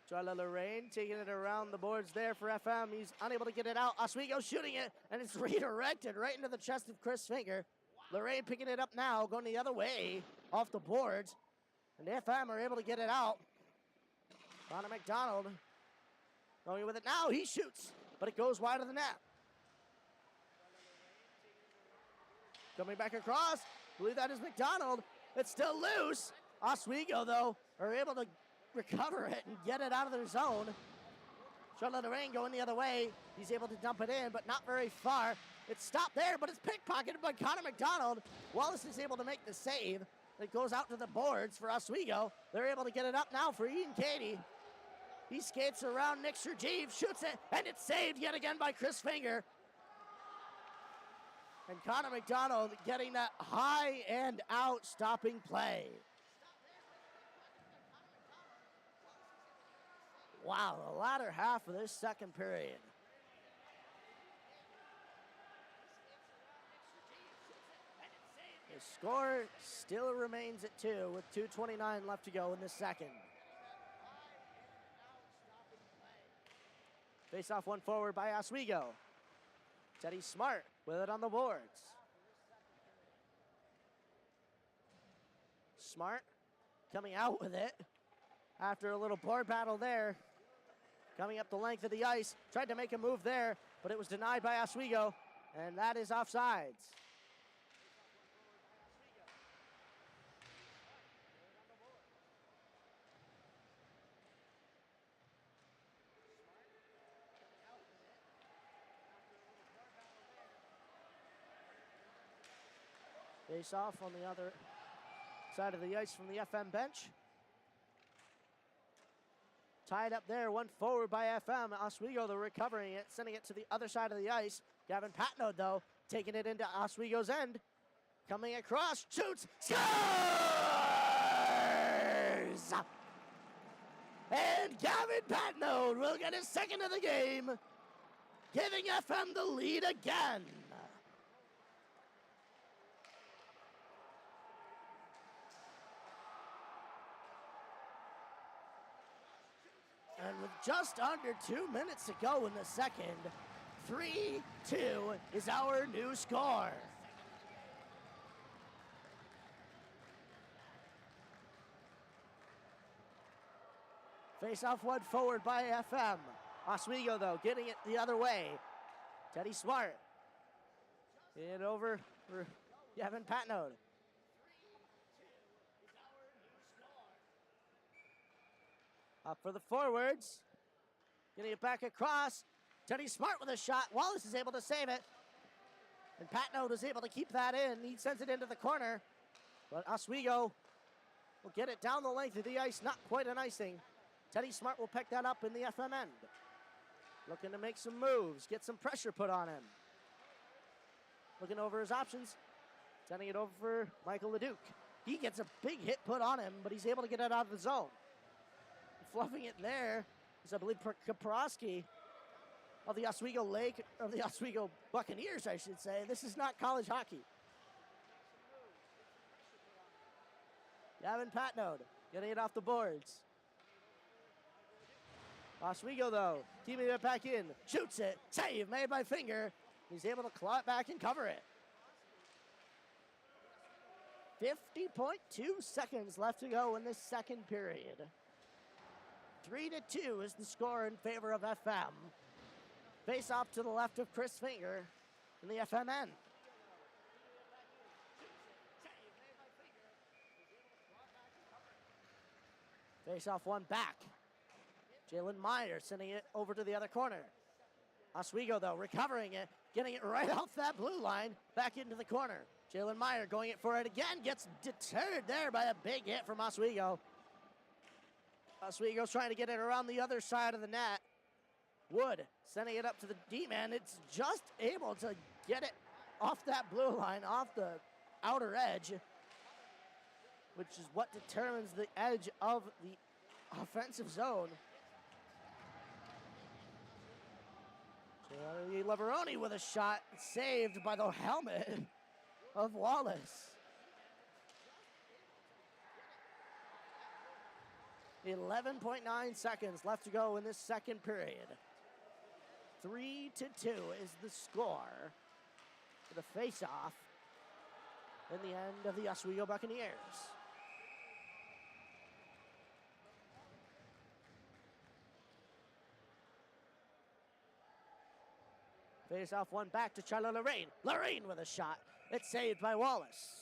Charlie Lorraine taking it around the boards there for FM. He's unable to get it out. Oswego shooting it, and it's redirected right into the chest of Chris Finger. Lorraine picking it up now, going the other way off the boards. And FM are able to get it out. Connor McDonald going with it now. He shoots, but it goes wide of the net. Coming back across. I believe that is McDonald. It's still loose. Oswego, though, are able to recover it and get it out of their zone. Charlotte Lorraine going the other way. He's able to dump it in, but not very far. It's stopped there, but it's pickpocketed by Connor McDonald. Wallace is able to make the save. It goes out to the boards for Oswego. They're able to get it up now for Ian Cady. He skates around Nick Sergeev, shoots it, and it's saved yet again by Chris Finger. And Connor McDonald getting that high and out stopping play. Wow, the latter half of this second period. The score still remains at 2 with 2:29 left to go in the second. Face off one forward by Oswego. Teddy Smart with it on the boards. Smart coming out with it after a little board battle there. Coming up the length of the ice, tried to make a move there, but it was denied by Oswego, and that is offsides. Face off on the other side of the ice from the FM bench. Tied up there, one forward by FM. Oswego, they're recovering it, sending it to the other side of the ice. Gavin Patnode, though, taking it into Oswego's end. Coming across, shoots, scores! And Gavin Patnode will get his second of the game, giving FM the lead again. And with just under 2 minutes to go in the second, 3-2 is our new score. Face off one forward by FM. Oswego, though, getting it the other way. Teddy Smart. And over for Gavin Patnode. Up for the forwards. Getting it back across. Teddy Smart with a shot. Wallace is able to save it. And Patnode is able to keep that in. He sends it into the corner. But Oswego will get it down the length of the ice. Not quite an icing. Teddy Smart will pick that up in the FM end. Looking to make some moves. Get some pressure put on him. Looking over his options. Sending it over for Michael Leduc. He gets a big hit put on him, but he's able to get it out of the zone. Fluffing it there is, I believe, Kaprowski of the Oswego Buccaneers, I should say. This is not college hockey. Gavin Patnode getting it off the boards. Oswego, though, keeping it back in. Shoots it. Save made by Finger. He's able to claw it back and cover it. 50.2 seconds left to go in this second period. 3-2 is the score in favor of FM. Face off to the left of Chris Finger in the FM end. Face off one back. Jalen Meyer sending it over to the other corner. Oswego, though, recovering it, getting it right off that blue line, back into the corner. Jalen Meyer going it for it again, gets deterred there by a big hit from Oswego. Oswego's trying to get it around the other side of the net. Wood sending it up to the D-man. It's just able to get it off that blue line, off the outer edge, which is what determines the edge of the offensive zone. Leveroni with a shot saved by the helmet of Wallace. 11.9 seconds left to go in this second period. 3-2 is the score for the face-off in the end of the Oswego Buccaneers. Face off one back to Charlie Lorraine. Lorraine with a shot. It's saved by Wallace.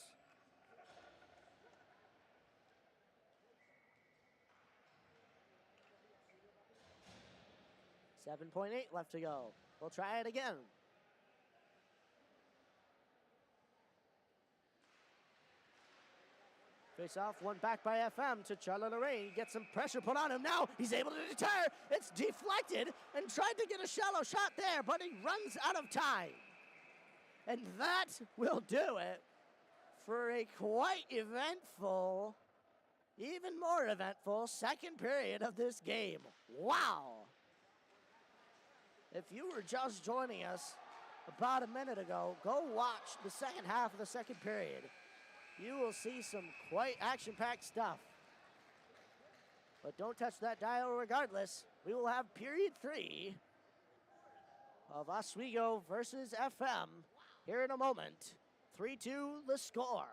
.8 left to go. We'll try it again. Face off, one back by FM to Charlie Lorraine. Gets some pressure put on him now. He's able to deter. It's deflected and tried to get a shallow shot there, but he runs out of time. And that will do it for a quite eventful, even more eventful second period of this game. Wow. If you were just joining us about a minute ago, go watch the second half of the second period. You will see some quite action-packed stuff. But don't touch that dial regardless. We will have period 3 of Oswego versus FM here in a moment. 3-2 the score.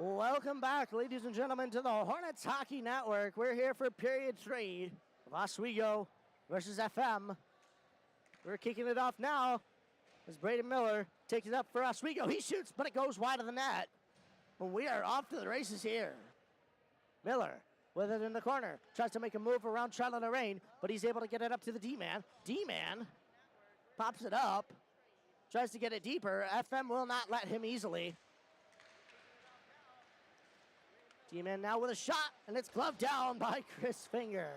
Welcome back, ladies and gentlemen, to the Hornets Hockey Network. We're here for period 3 of Oswego versus FM. We're kicking it off now as Braden Miller takes it up for Oswego. He shoots, but it goes wide of the net. And we are off to the races here. Miller with it in the corner. Tries to make a move around Charlotte Lorraine, but he's able to get it up to the D-man. D-man pops it up. Tries to get it deeper. FM will not let him easily. D-man now with a shot, and it's gloved down by Chris Finger.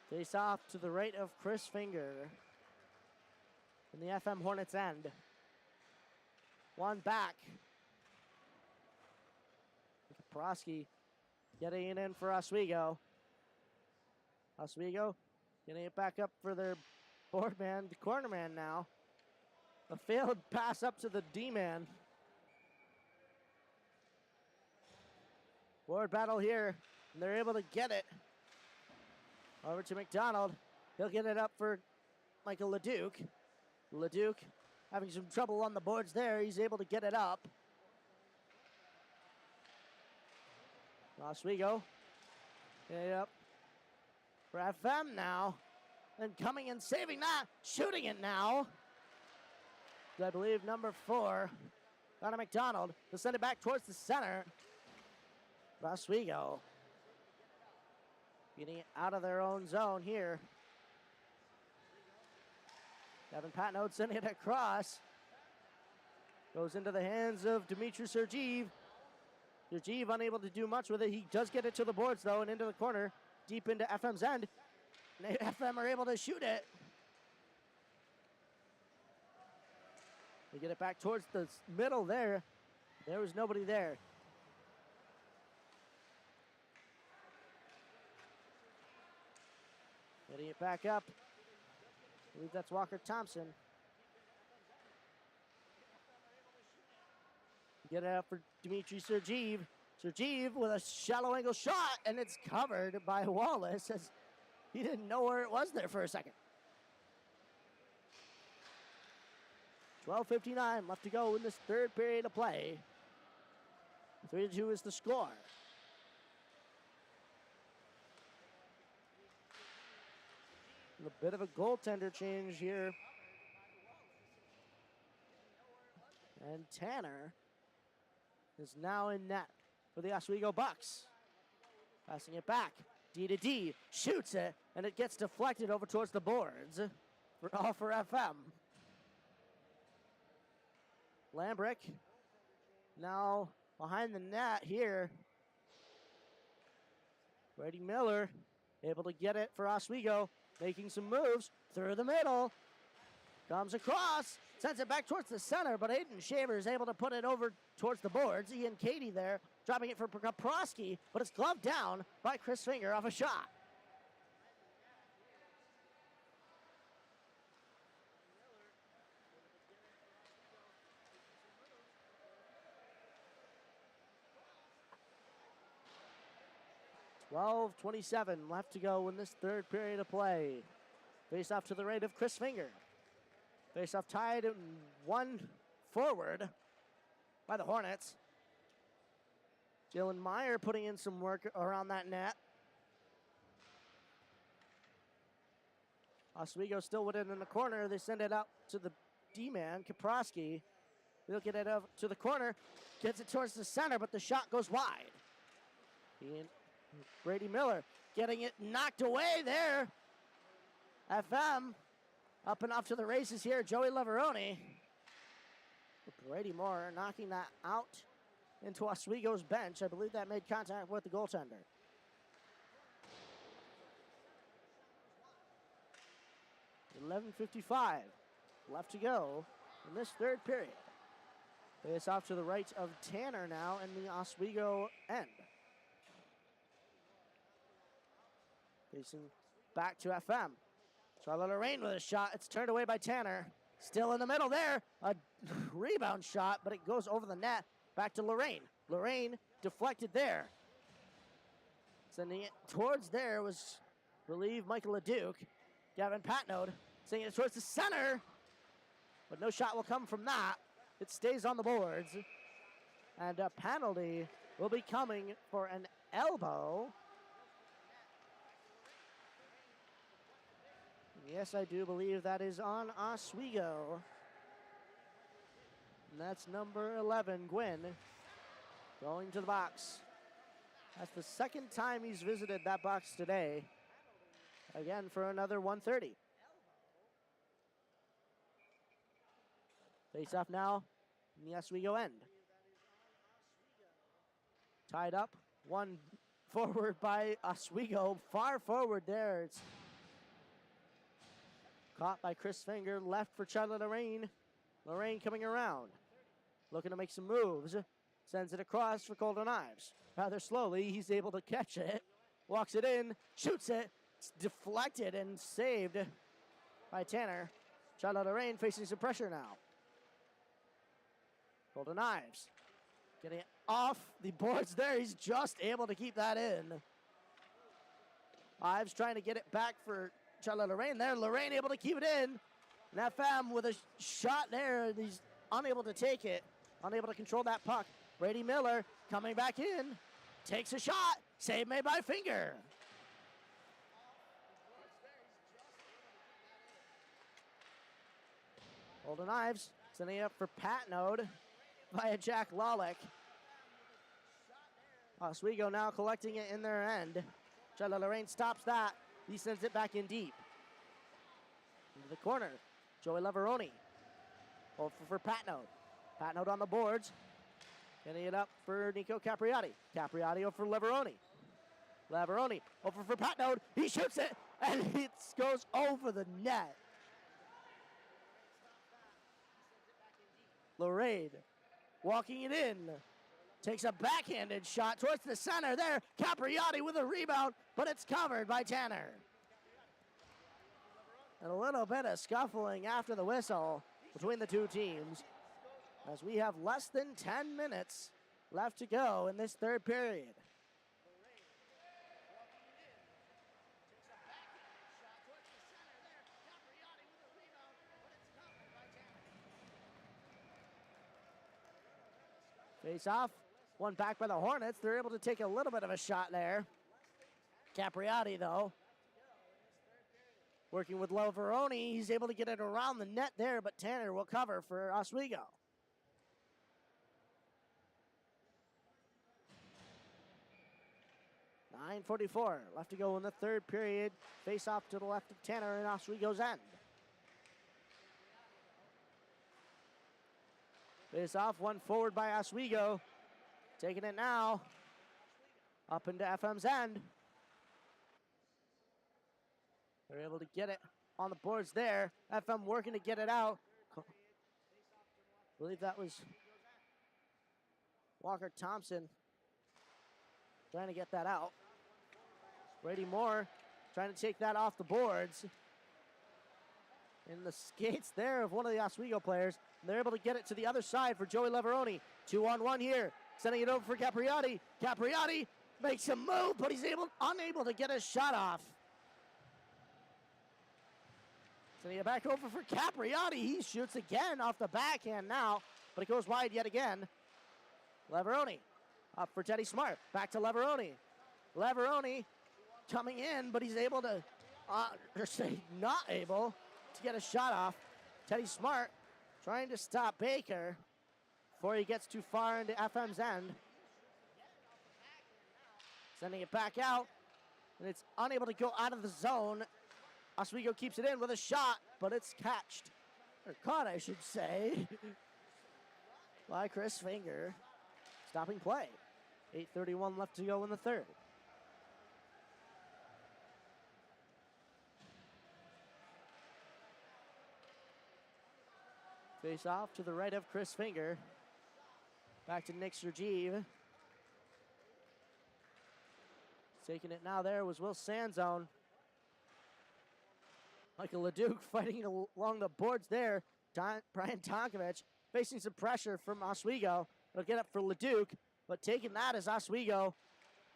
Face off to the right of Chris Finger in the FM Hornets end. One back. Kaprowski getting it in for Oswego. Oswego getting it back up for their board man, the corner man now. A failed pass up to the D-man. Board battle here, and they're able to get it. Over to McDonald. He'll get it up for Michael LeDuc. LeDuc having some trouble on the boards there. He's able to get it up. Oswego. Get it up for FM now. And coming and saving that. Shooting it now. I believe number 4. Connor McDonald. He'll send it back towards the center. Oswego getting it out of their own zone here. Kevin Patnode sending it across. Goes into the hands of Dimitri Sergeev. Sergeev unable to do much with it. He does get it to the boards, though, and into the corner, deep into FM's end. And FM are able to shoot it. They get it back towards the middle there. There was nobody there. Getting it back up. I believe that's Walker Thompson. Get it up for Dimitri Sergeev. Sergeev with a shallow angle shot, and it's covered by Wallace as he didn't know where it was there for a second. 12:59 left to go in this third period of play. 3-2 is the score. A bit of a goaltender change here. And Tanner is now in net for the Oswego Bucks. Passing it back. D to D. Shoots it. And it gets deflected over towards the boards. All for FM. Lambrick now behind the net here. Brady Miller able to get it for Oswego. Making some moves through the middle. Comes across. Sends it back towards the center, but Aiden Shaver is able to put it over towards the boards. Ian Cady there, dropping it for Kaprowski, but it's gloved down by Chris Finger off a shot. .27 left to go in this third period of play. Face off to the right of Chris Finger. Face off tied in 1 forward by the Hornets. Jalen Meyer putting in some work around that net. Oswego still with it in the corner. They send it out to the D-man, Kaprowski. He'll get it up to the corner. Gets it towards the center, but the shot goes wide. Brady Miller getting it knocked away there. FM up and off to the races here. Joey Leveroni. Brady Moore knocking that out into Oswego's bench. I believe that made contact with the goaltender. .11:55 left to go in this third period. Face off to the right of Tanner now in the Oswego end. Facing back to FM. Charlotte Lorraine with a shot. It's turned away by Tanner. Still in the middle there. A rebound shot, but it goes over the net. Back to Lorraine. Lorraine deflected there. Sending it towards there was, I believe, Michael LeDuc. Gavin Patnode sending it towards the center. But no shot will come from that. It stays on the boards. And a penalty will be coming for an elbow. Yes, I do believe that is on Oswego. And that's number 11, Gwynn, going to the box. That's the second time he's visited that box today. Again, for another 130. Face off now in the Oswego end. Tied up, one forward by Oswego, far forward there. It's caught by Chris Finger, left for Charlotte Lorraine. Lorraine coming around, looking to make some moves. Sends it across for Golden Ives. Rather slowly, he's able to catch it. Walks it in, shoots it. It's deflected and saved by Tanner. Charlotte Lorraine facing some pressure now. Golden Ives getting it off the boards there. He's just able to keep that in. Ives trying to get it back for Charlotte Lorraine there. Lorraine able to keep it in. And FM with a shot there. He's unable to take it. Unable to control that puck. Brady Miller coming back in. Takes a shot. Save made by Finger. Golden Ives sending it up for Patnode via Jack Lawlick. Oswego now collecting it in their end. Charlotte Lorraine stops that. He sends it back in deep. Into the corner. Joey Leveroni. Over for Patnode. Patnode on the boards. Getting it up for Nico Capriati. Capriati over for Leveroni. Leveroni over for Patnode. He shoots it, and it goes over the net. Lorraine walking it in. Takes a backhanded shot towards the center there. Capriati with a rebound, but it's covered by Tanner. And a little bit of scuffling after the whistle between the two teams, as we have less than 10 minutes left to go in this third period. Face off, one back by the Hornets. They're able to take a little bit of a shot there. Capriati, though, working with Leveroni. He's able to get it around the net there, but Tanner will cover for Oswego. .9:44 left to go in the third period. Face off to the left of Tanner in Oswego's end. Face off, one forward by Oswego. Taking it now. Up into FM's end. They're able to get it on the boards there. FM working to get it out. I believe that was Walker Thompson trying to get that out. Brady Moore trying to take that off the boards. In the skates there of one of the Oswego players. And they're able to get it to the other side for Joey Leveroni. 2-on-1 here. Sending it over for Capriati. Capriati makes a move, but he's unable to get his shot off. Sending it back over for Capriati. He shoots again off the backhand now, but it goes wide yet again. Leveroni up for Teddy Smart. Back to Leveroni. Leveroni coming in, but he's able to, not able to get a shot off. Teddy Smart trying to stop Baker before he gets too far into FM's end. Sending it back out, and it's unable to go out of the zone. Oswego keeps it in with a shot, but it's catched, or caught, I should say, by Chris Finger. Stopping play. 8:31 left to go in the third. Face off to the right of Chris Finger. Back to Nick Sergeev. Taking it now there was Will Sanzone. Michael LeDuc fighting along the boards there. Brian Tonkovich facing some pressure from Oswego. It'll get up for Leduc, but taking that is Oswego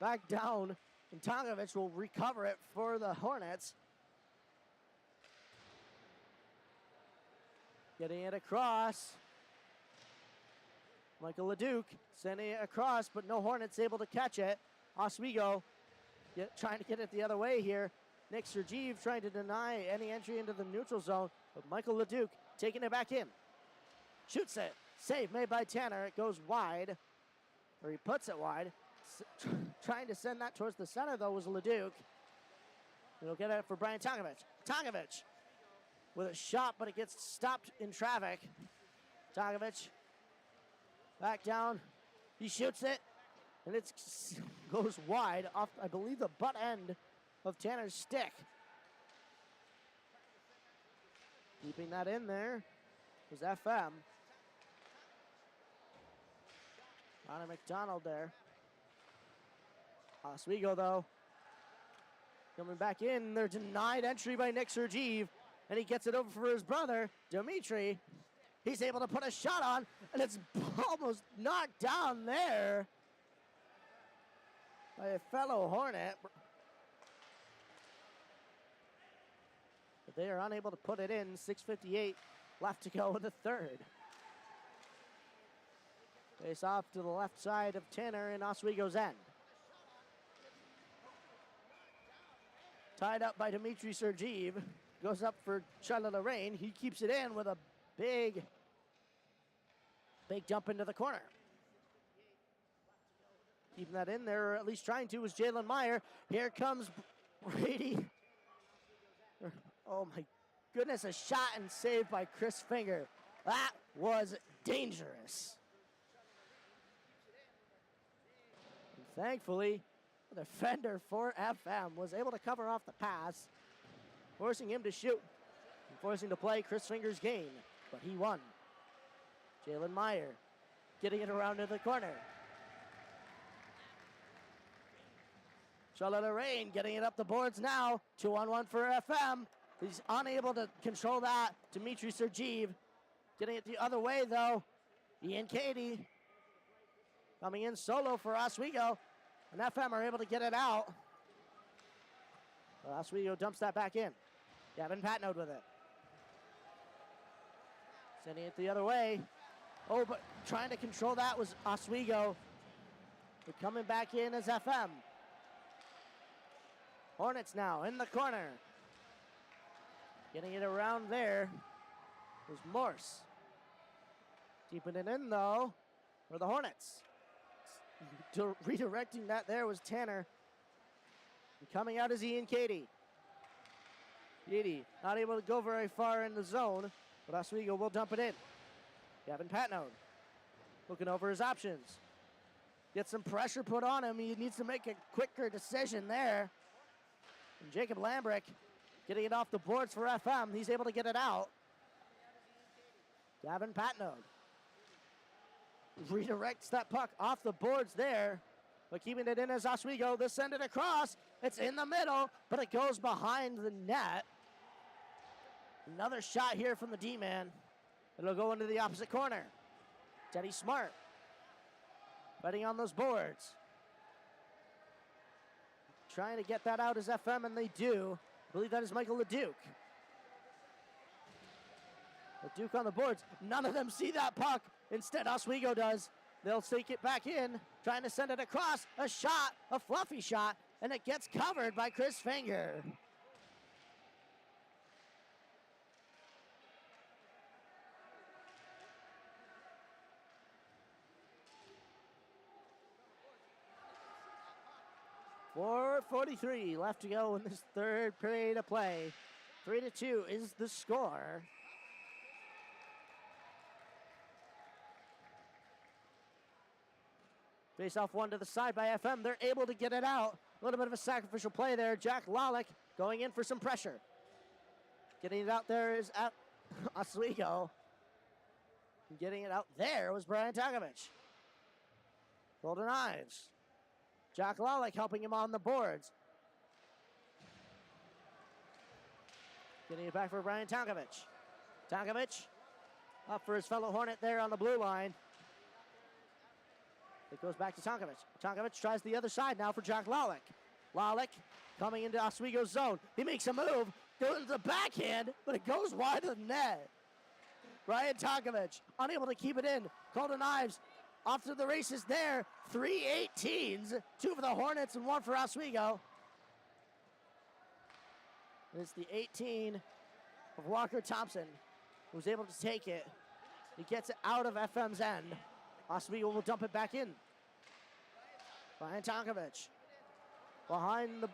back down, and Tongovich will recover it for the Hornets. Getting it across. Michael Leduc sending it across, but no Hornets able to catch it. Oswego trying to get it the other way here. Nick Sergeev trying to deny any entry into the neutral zone, but Michael Leduc taking it back in. Shoots it. Save made by Tanner. It goes wide, or he puts it wide. Trying to send that towards the center, though, was Leduc. He'll get it for Brian Tongovich. Tongovich with a shot, but it gets stopped in traffic. Tongovich back down. He shoots it, and it goes wide off, I believe, the butt end of Tanner's stick. Keeping that in there was FM. Connor McDonald there. Oswego, though, coming back in. They're denied entry by Nick Sergeev, and he gets it over for his brother, Dimitri. He's able to put a shot on, and it's almost knocked down there by a fellow Hornet. But they are unable to put it in. 6:58 left to go in the third. Face off to the left side of Tanner in Oswego's end. Tied up by Dimitri Sergeev. Goes up for Charlie Lorraine. He keeps it in with a big jump into the corner. Keeping that in there, or at least trying to, was Jalen Meyer. Here comes Brady. Oh my goodness, a shot and saved by Chris Finger. That was dangerous. And thankfully, the defender for FM was able to cover off the pass, forcing him to shoot and forcing to play Chris Finger's game, but he won. Jalen Meyer getting it around to the corner. Charlotte Lorraine getting it up the boards now. 2-on-1 for FM. He's unable to control that. Dimitri Sergeev getting it the other way, though. Ian Cady coming in solo for Oswego. And FM are able to get it out. Well, Oswego dumps that back in. Gavin Patnode with it. Sending it the other way. Oh, but trying to control that was Oswego. But coming back in as FM. Hornets now in the corner. Getting it around there was Morse. Keeping it in, though, for the Hornets. Redirecting that there was Tanner. And coming out is Ian Cady. Cady not able to go very far in the zone, but Oswego will dump it in. Gavin Patnode looking over his options. Get some pressure put on him. He needs to make a quicker decision there. And Jacob Lambrick getting it off the boards for FM. He's able to get it out. Gavin Patnode redirects that puck off the boards there, but keeping it in as Oswego. They send it across. It's in the middle, but it goes behind the net. Another shot here from the D-man. It'll go into the opposite corner. Teddy Smart fighting on those boards. Trying to get that out as FM, and they do. I believe that is Michael Leduc. Leduc on the boards. None of them see that puck. Instead, Oswego does. They'll take it back in, trying to send it across. A shot, a fluffy shot, and it gets covered by Chris Finger. .4:43 left to go in this third period of play. 3-2 is the score. Face off one to the side by FM. They're able to get it out. A little bit of a sacrificial play there. Jack Lalick going in for some pressure. Getting it out there is at Oswego. Getting it out there was Brian Tongovich. Golden Ives. Jack Lalick helping him on the boards. Getting it back for Brian Tongovich. Tongovich up for his fellow Hornet there on the blue line. It goes back to Tonkovic. Tonkovic tries the other side now for Jack Lalick. Lalick coming into Oswego's zone. He makes a move, goes to the backhand, but it goes wide of the net. Ryan Tonkovic unable to keep it in. Golden Knives off to the races there. 3 18s, 2 for the Hornets and 1 for Oswego. It's the 18 of Walker Thompson who's able to take it. He gets it out of FM's end. Oswego will dump it back in. Ryan Tonkovic behind the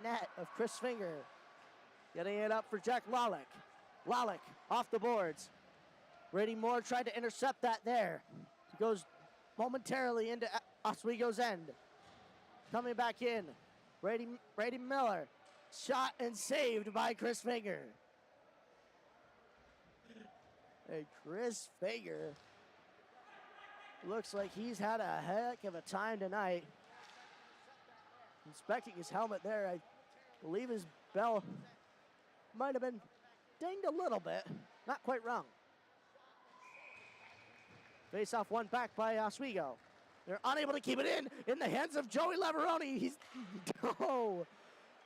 net of Chris Finger. Getting it up for Jack Lalick. Lalick off the boards. Brady Moore tried to intercept that there. He goes momentarily into Oswego's end. Coming back in. Brady Miller. Shot and saved by Chris Finger. Hey, Chris Finger looks like he's had a heck of a time tonight. Inspecting his helmet there, I believe his bell might have been dinged a little bit. Not quite wrong. Face-off one back by Oswego. They're unable to keep it in the hands of Joey Leveroni.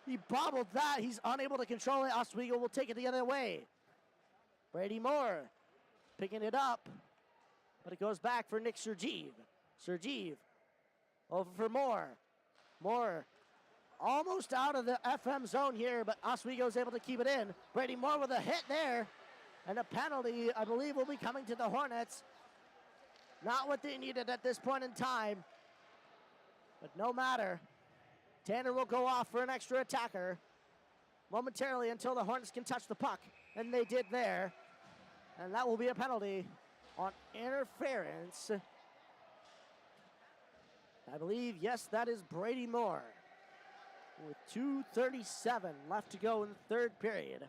He bobbled that. He's unable to control it. Oswego will take it the other way. Brady Moore picking it up, but it goes back for Nick Sergeev. Sergeev over for Moore. Moore almost out of the FM zone here, but Oswego's able to keep it in. Brady Moore with a hit there, and a penalty, I believe, will be coming to the Hornets. Not what they needed at this point in time, but no matter. Tanner will go off for an extra attacker momentarily until the Hornets can touch the puck, and they did there. And that will be a penalty on interference. I believe, yes, that is Brady Moore. With 2:37 left to go in the third period.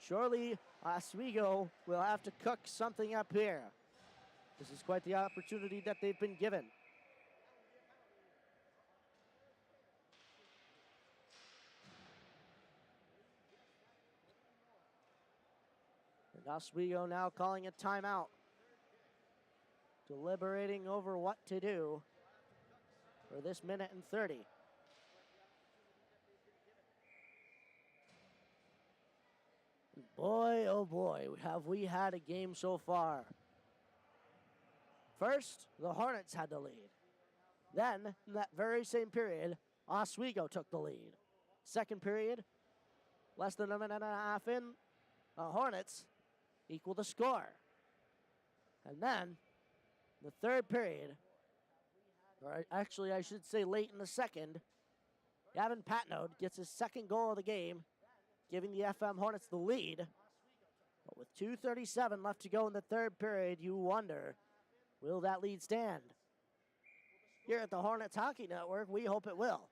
Surely Oswego will have to cook something up here. This is quite the opportunity that they've been given. And Oswego now calling a timeout. Deliberating over what to do for this minute and 30. Boy, oh boy, have we had a game so far. First, the Hornets had the lead. Then, in that very same period, Oswego took the lead. Second period, less than a minute and a half in, the Hornets equal the score. And then, the third period, or actually I should say late in the second, Gavin Patnode gets his second goal of the game, giving the FM Hornets the lead. But with 2:37 left to go in the third period, you wonder, will that lead stand? Here at the Hornets Hockey Network, we hope it will.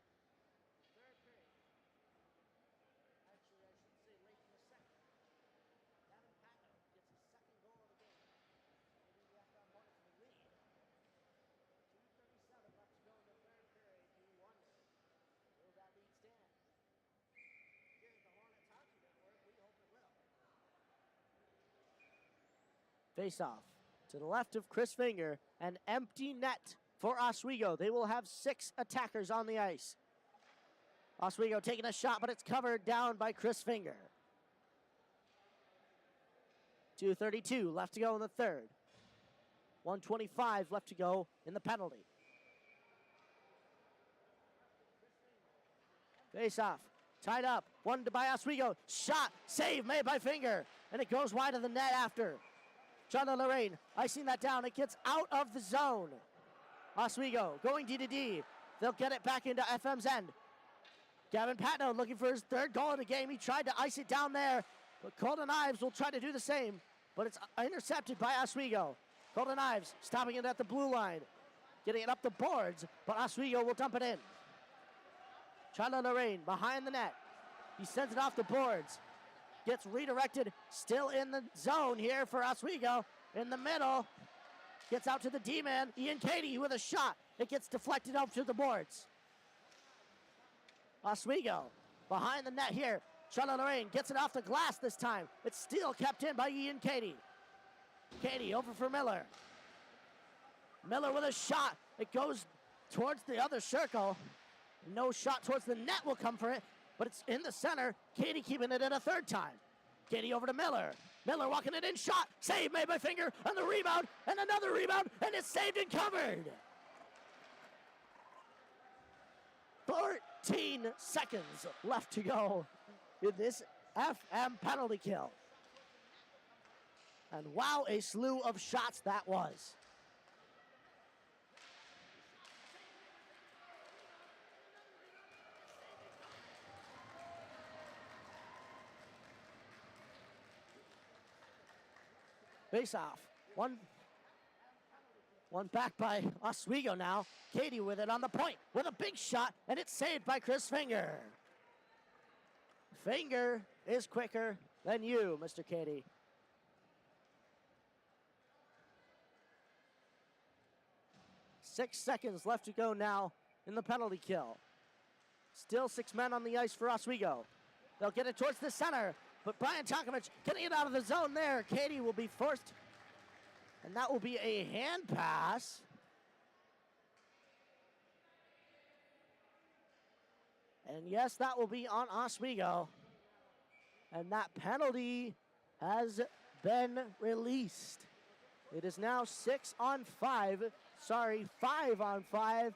Face-off to the left of Chris Finger, an empty net for Oswego. They will have 6 attackers on the ice. Oswego taking a shot, but it's covered down by Chris Finger. 2:32 left to go in the third. 1:25 left to go in the penalty. Face-off, tied up, one by Oswego. Shot, save made by Finger, and it goes wide of the net after. John Lorraine icing that down. It gets out of the zone. Oswego going D-to-D. They'll get it back into FM's end. Gavin Patnode looking for his third goal of the game. He tried to ice it down there, but Golden Knives will try to do the same, but it's intercepted by Oswego. Golden Knives stopping it at the blue line, getting it up the boards, but Oswego will dump it in. Chandler Lorraine behind the net. He sends it off the boards. Gets redirected, still in the zone here for Oswego. In the middle, gets out to the D-man, Ian Cady with a shot. It gets deflected up to the boards. Oswego behind the net here. Charlotte Lorraine gets it off the glass this time. It's still kept in by Ian Cady. Cady over for Miller. Miller with a shot. It goes towards the other circle. No shot towards the net will come for it, but it's in the center. Katie keeping it in a third time. Katie over to Miller. Miller walking it in, shot. Save made by Finger on the rebound, and another rebound, and it's saved and covered. 14 seconds left to go in this FM penalty kill. And wow, a slew of shots that was. Face off. One back by Oswego now. Katie with it on the point with a big shot, and it's saved by Chris Finger. Finger is quicker than you, Mr. Katie. Six seconds left to go now in the penalty kill. Still 6 men on the ice for Oswego. They'll get it towards the center, but Brian Tonkovich getting it out of the zone there. Katie will be forced, and that will be a hand pass. And yes, that will be on Oswego. And that penalty has been released. It is now 5 on 5,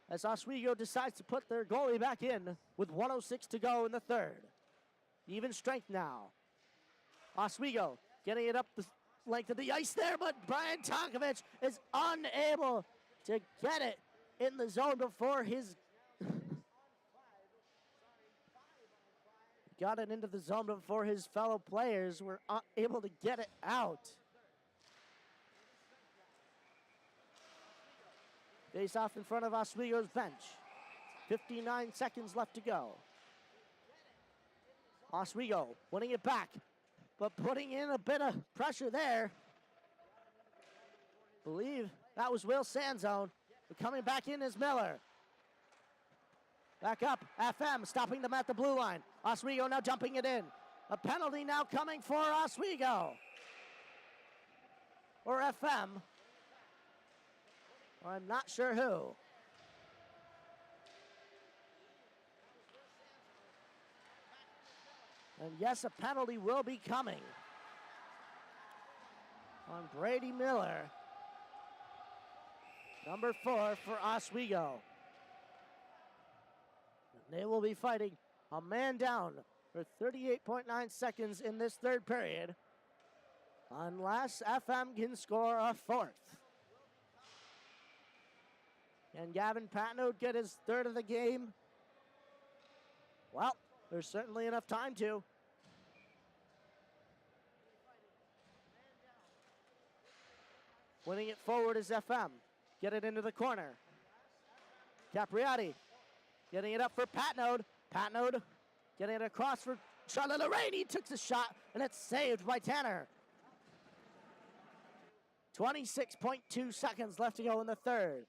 as Oswego decides to put their goalie back in with 1:06 to go in the third. Even strength now. Oswego getting it up the length of the ice there, but Brian Tonkovich is unable to get it in the zone before his got it into the zone before his fellow players were able to get it out. Face off in front of Oswego's bench. 59 seconds left to go. Oswego winning it back, but putting in a bit of pressure there. Believe that was Will Sanzone. But coming back in is Miller. Back up, FM stopping them at the blue line. Oswego now jumping it in. A penalty now coming for Oswego. Or FM. Or I'm not sure who. And yes, a penalty will be coming on Brady Miller. Number 4 for Oswego. They will be fighting a man down for 38.9 seconds in this third period, unless FM can score a fourth. Can Gavin Patnode get his third of the game? Well, there's certainly enough time to. Winning it forward is FM. Get it into the corner. Capriati getting it up for Patnode. Patnode getting it across for Charlotte Lorraine. He took the shot, and it's saved by Tanner. 26.2 seconds left to go in the third.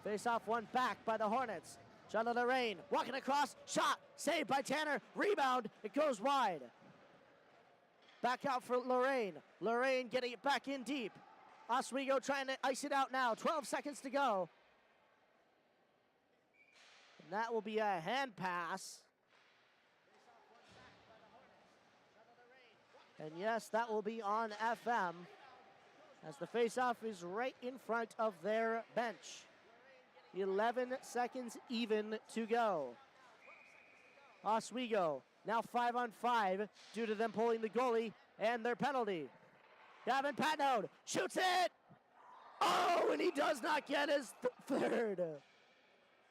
Face off one back by the Hornets. Charlotte Lorraine walking across, shot, saved by Tanner, rebound, it goes wide. Back out for Lorraine. Lorraine getting it back in deep. Oswego trying to ice it out now, 12 seconds to go. And that will be a hand pass. And yes, that will be on FM, as the face-off is right in front of their bench. 11 seconds even to go. Oswego now 5 on 5 due to them pulling the goalie and their penalty. Gavin Patnode shoots it. Oh, and he does not get his third.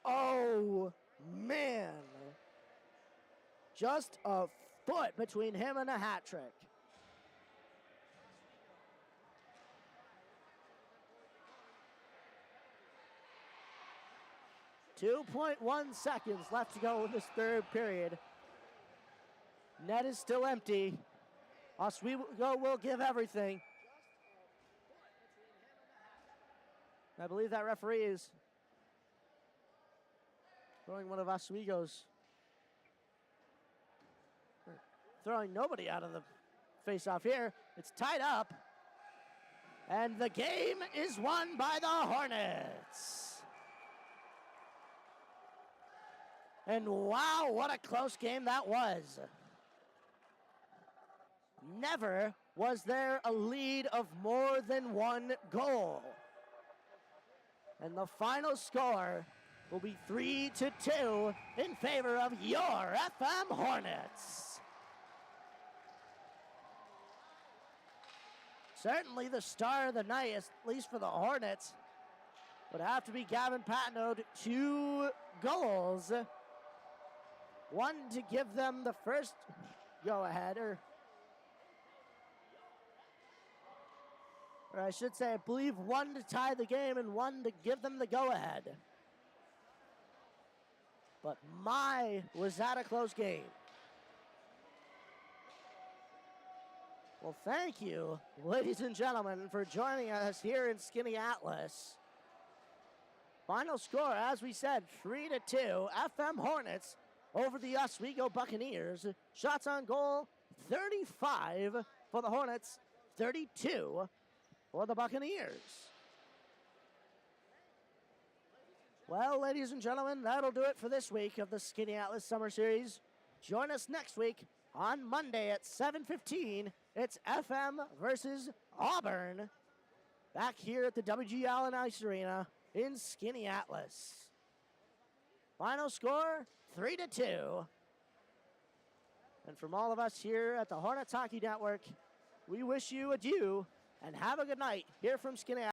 Oh, man. Just a foot between him and a hat trick. .1 seconds left to go in this third period. Net is still empty. Oswego will give everything. I believe that referee is throwing one of Oswego's. Throwing nobody out of the face-off here. It's tied up. And the game is won by the Hornets. And wow, what a close game that was. Never was there a lead of more than one goal. And the final score will be 3-2 in favor of your FM Hornets. Certainly the star of the night, at least for the Hornets, would have to be Gavin Patno. 2 goals. One to give them the first go-ahead, or I should say, I believe one to tie the game and one to give them the go-ahead. But my, was that a close game. Well, thank you, ladies and gentlemen, for joining us here in Skaneateles. Final score, as we said, 3-2, FM Hornets over the Oswego Buccaneers. Shots on goal, 35 for the Hornets, 32 for the Buccaneers. Well, ladies and gentlemen, that'll do it for this week of the Skaneateles Summer Series. Join us next week on Monday at 7:15. It's FM versus Auburn. Back here at the W.G. Allen Ice Arena in Skaneateles. Final score, 3-2. And from all of us here at the Hornets Hockey Network, we wish you adieu and have a good night here from Skaneateles.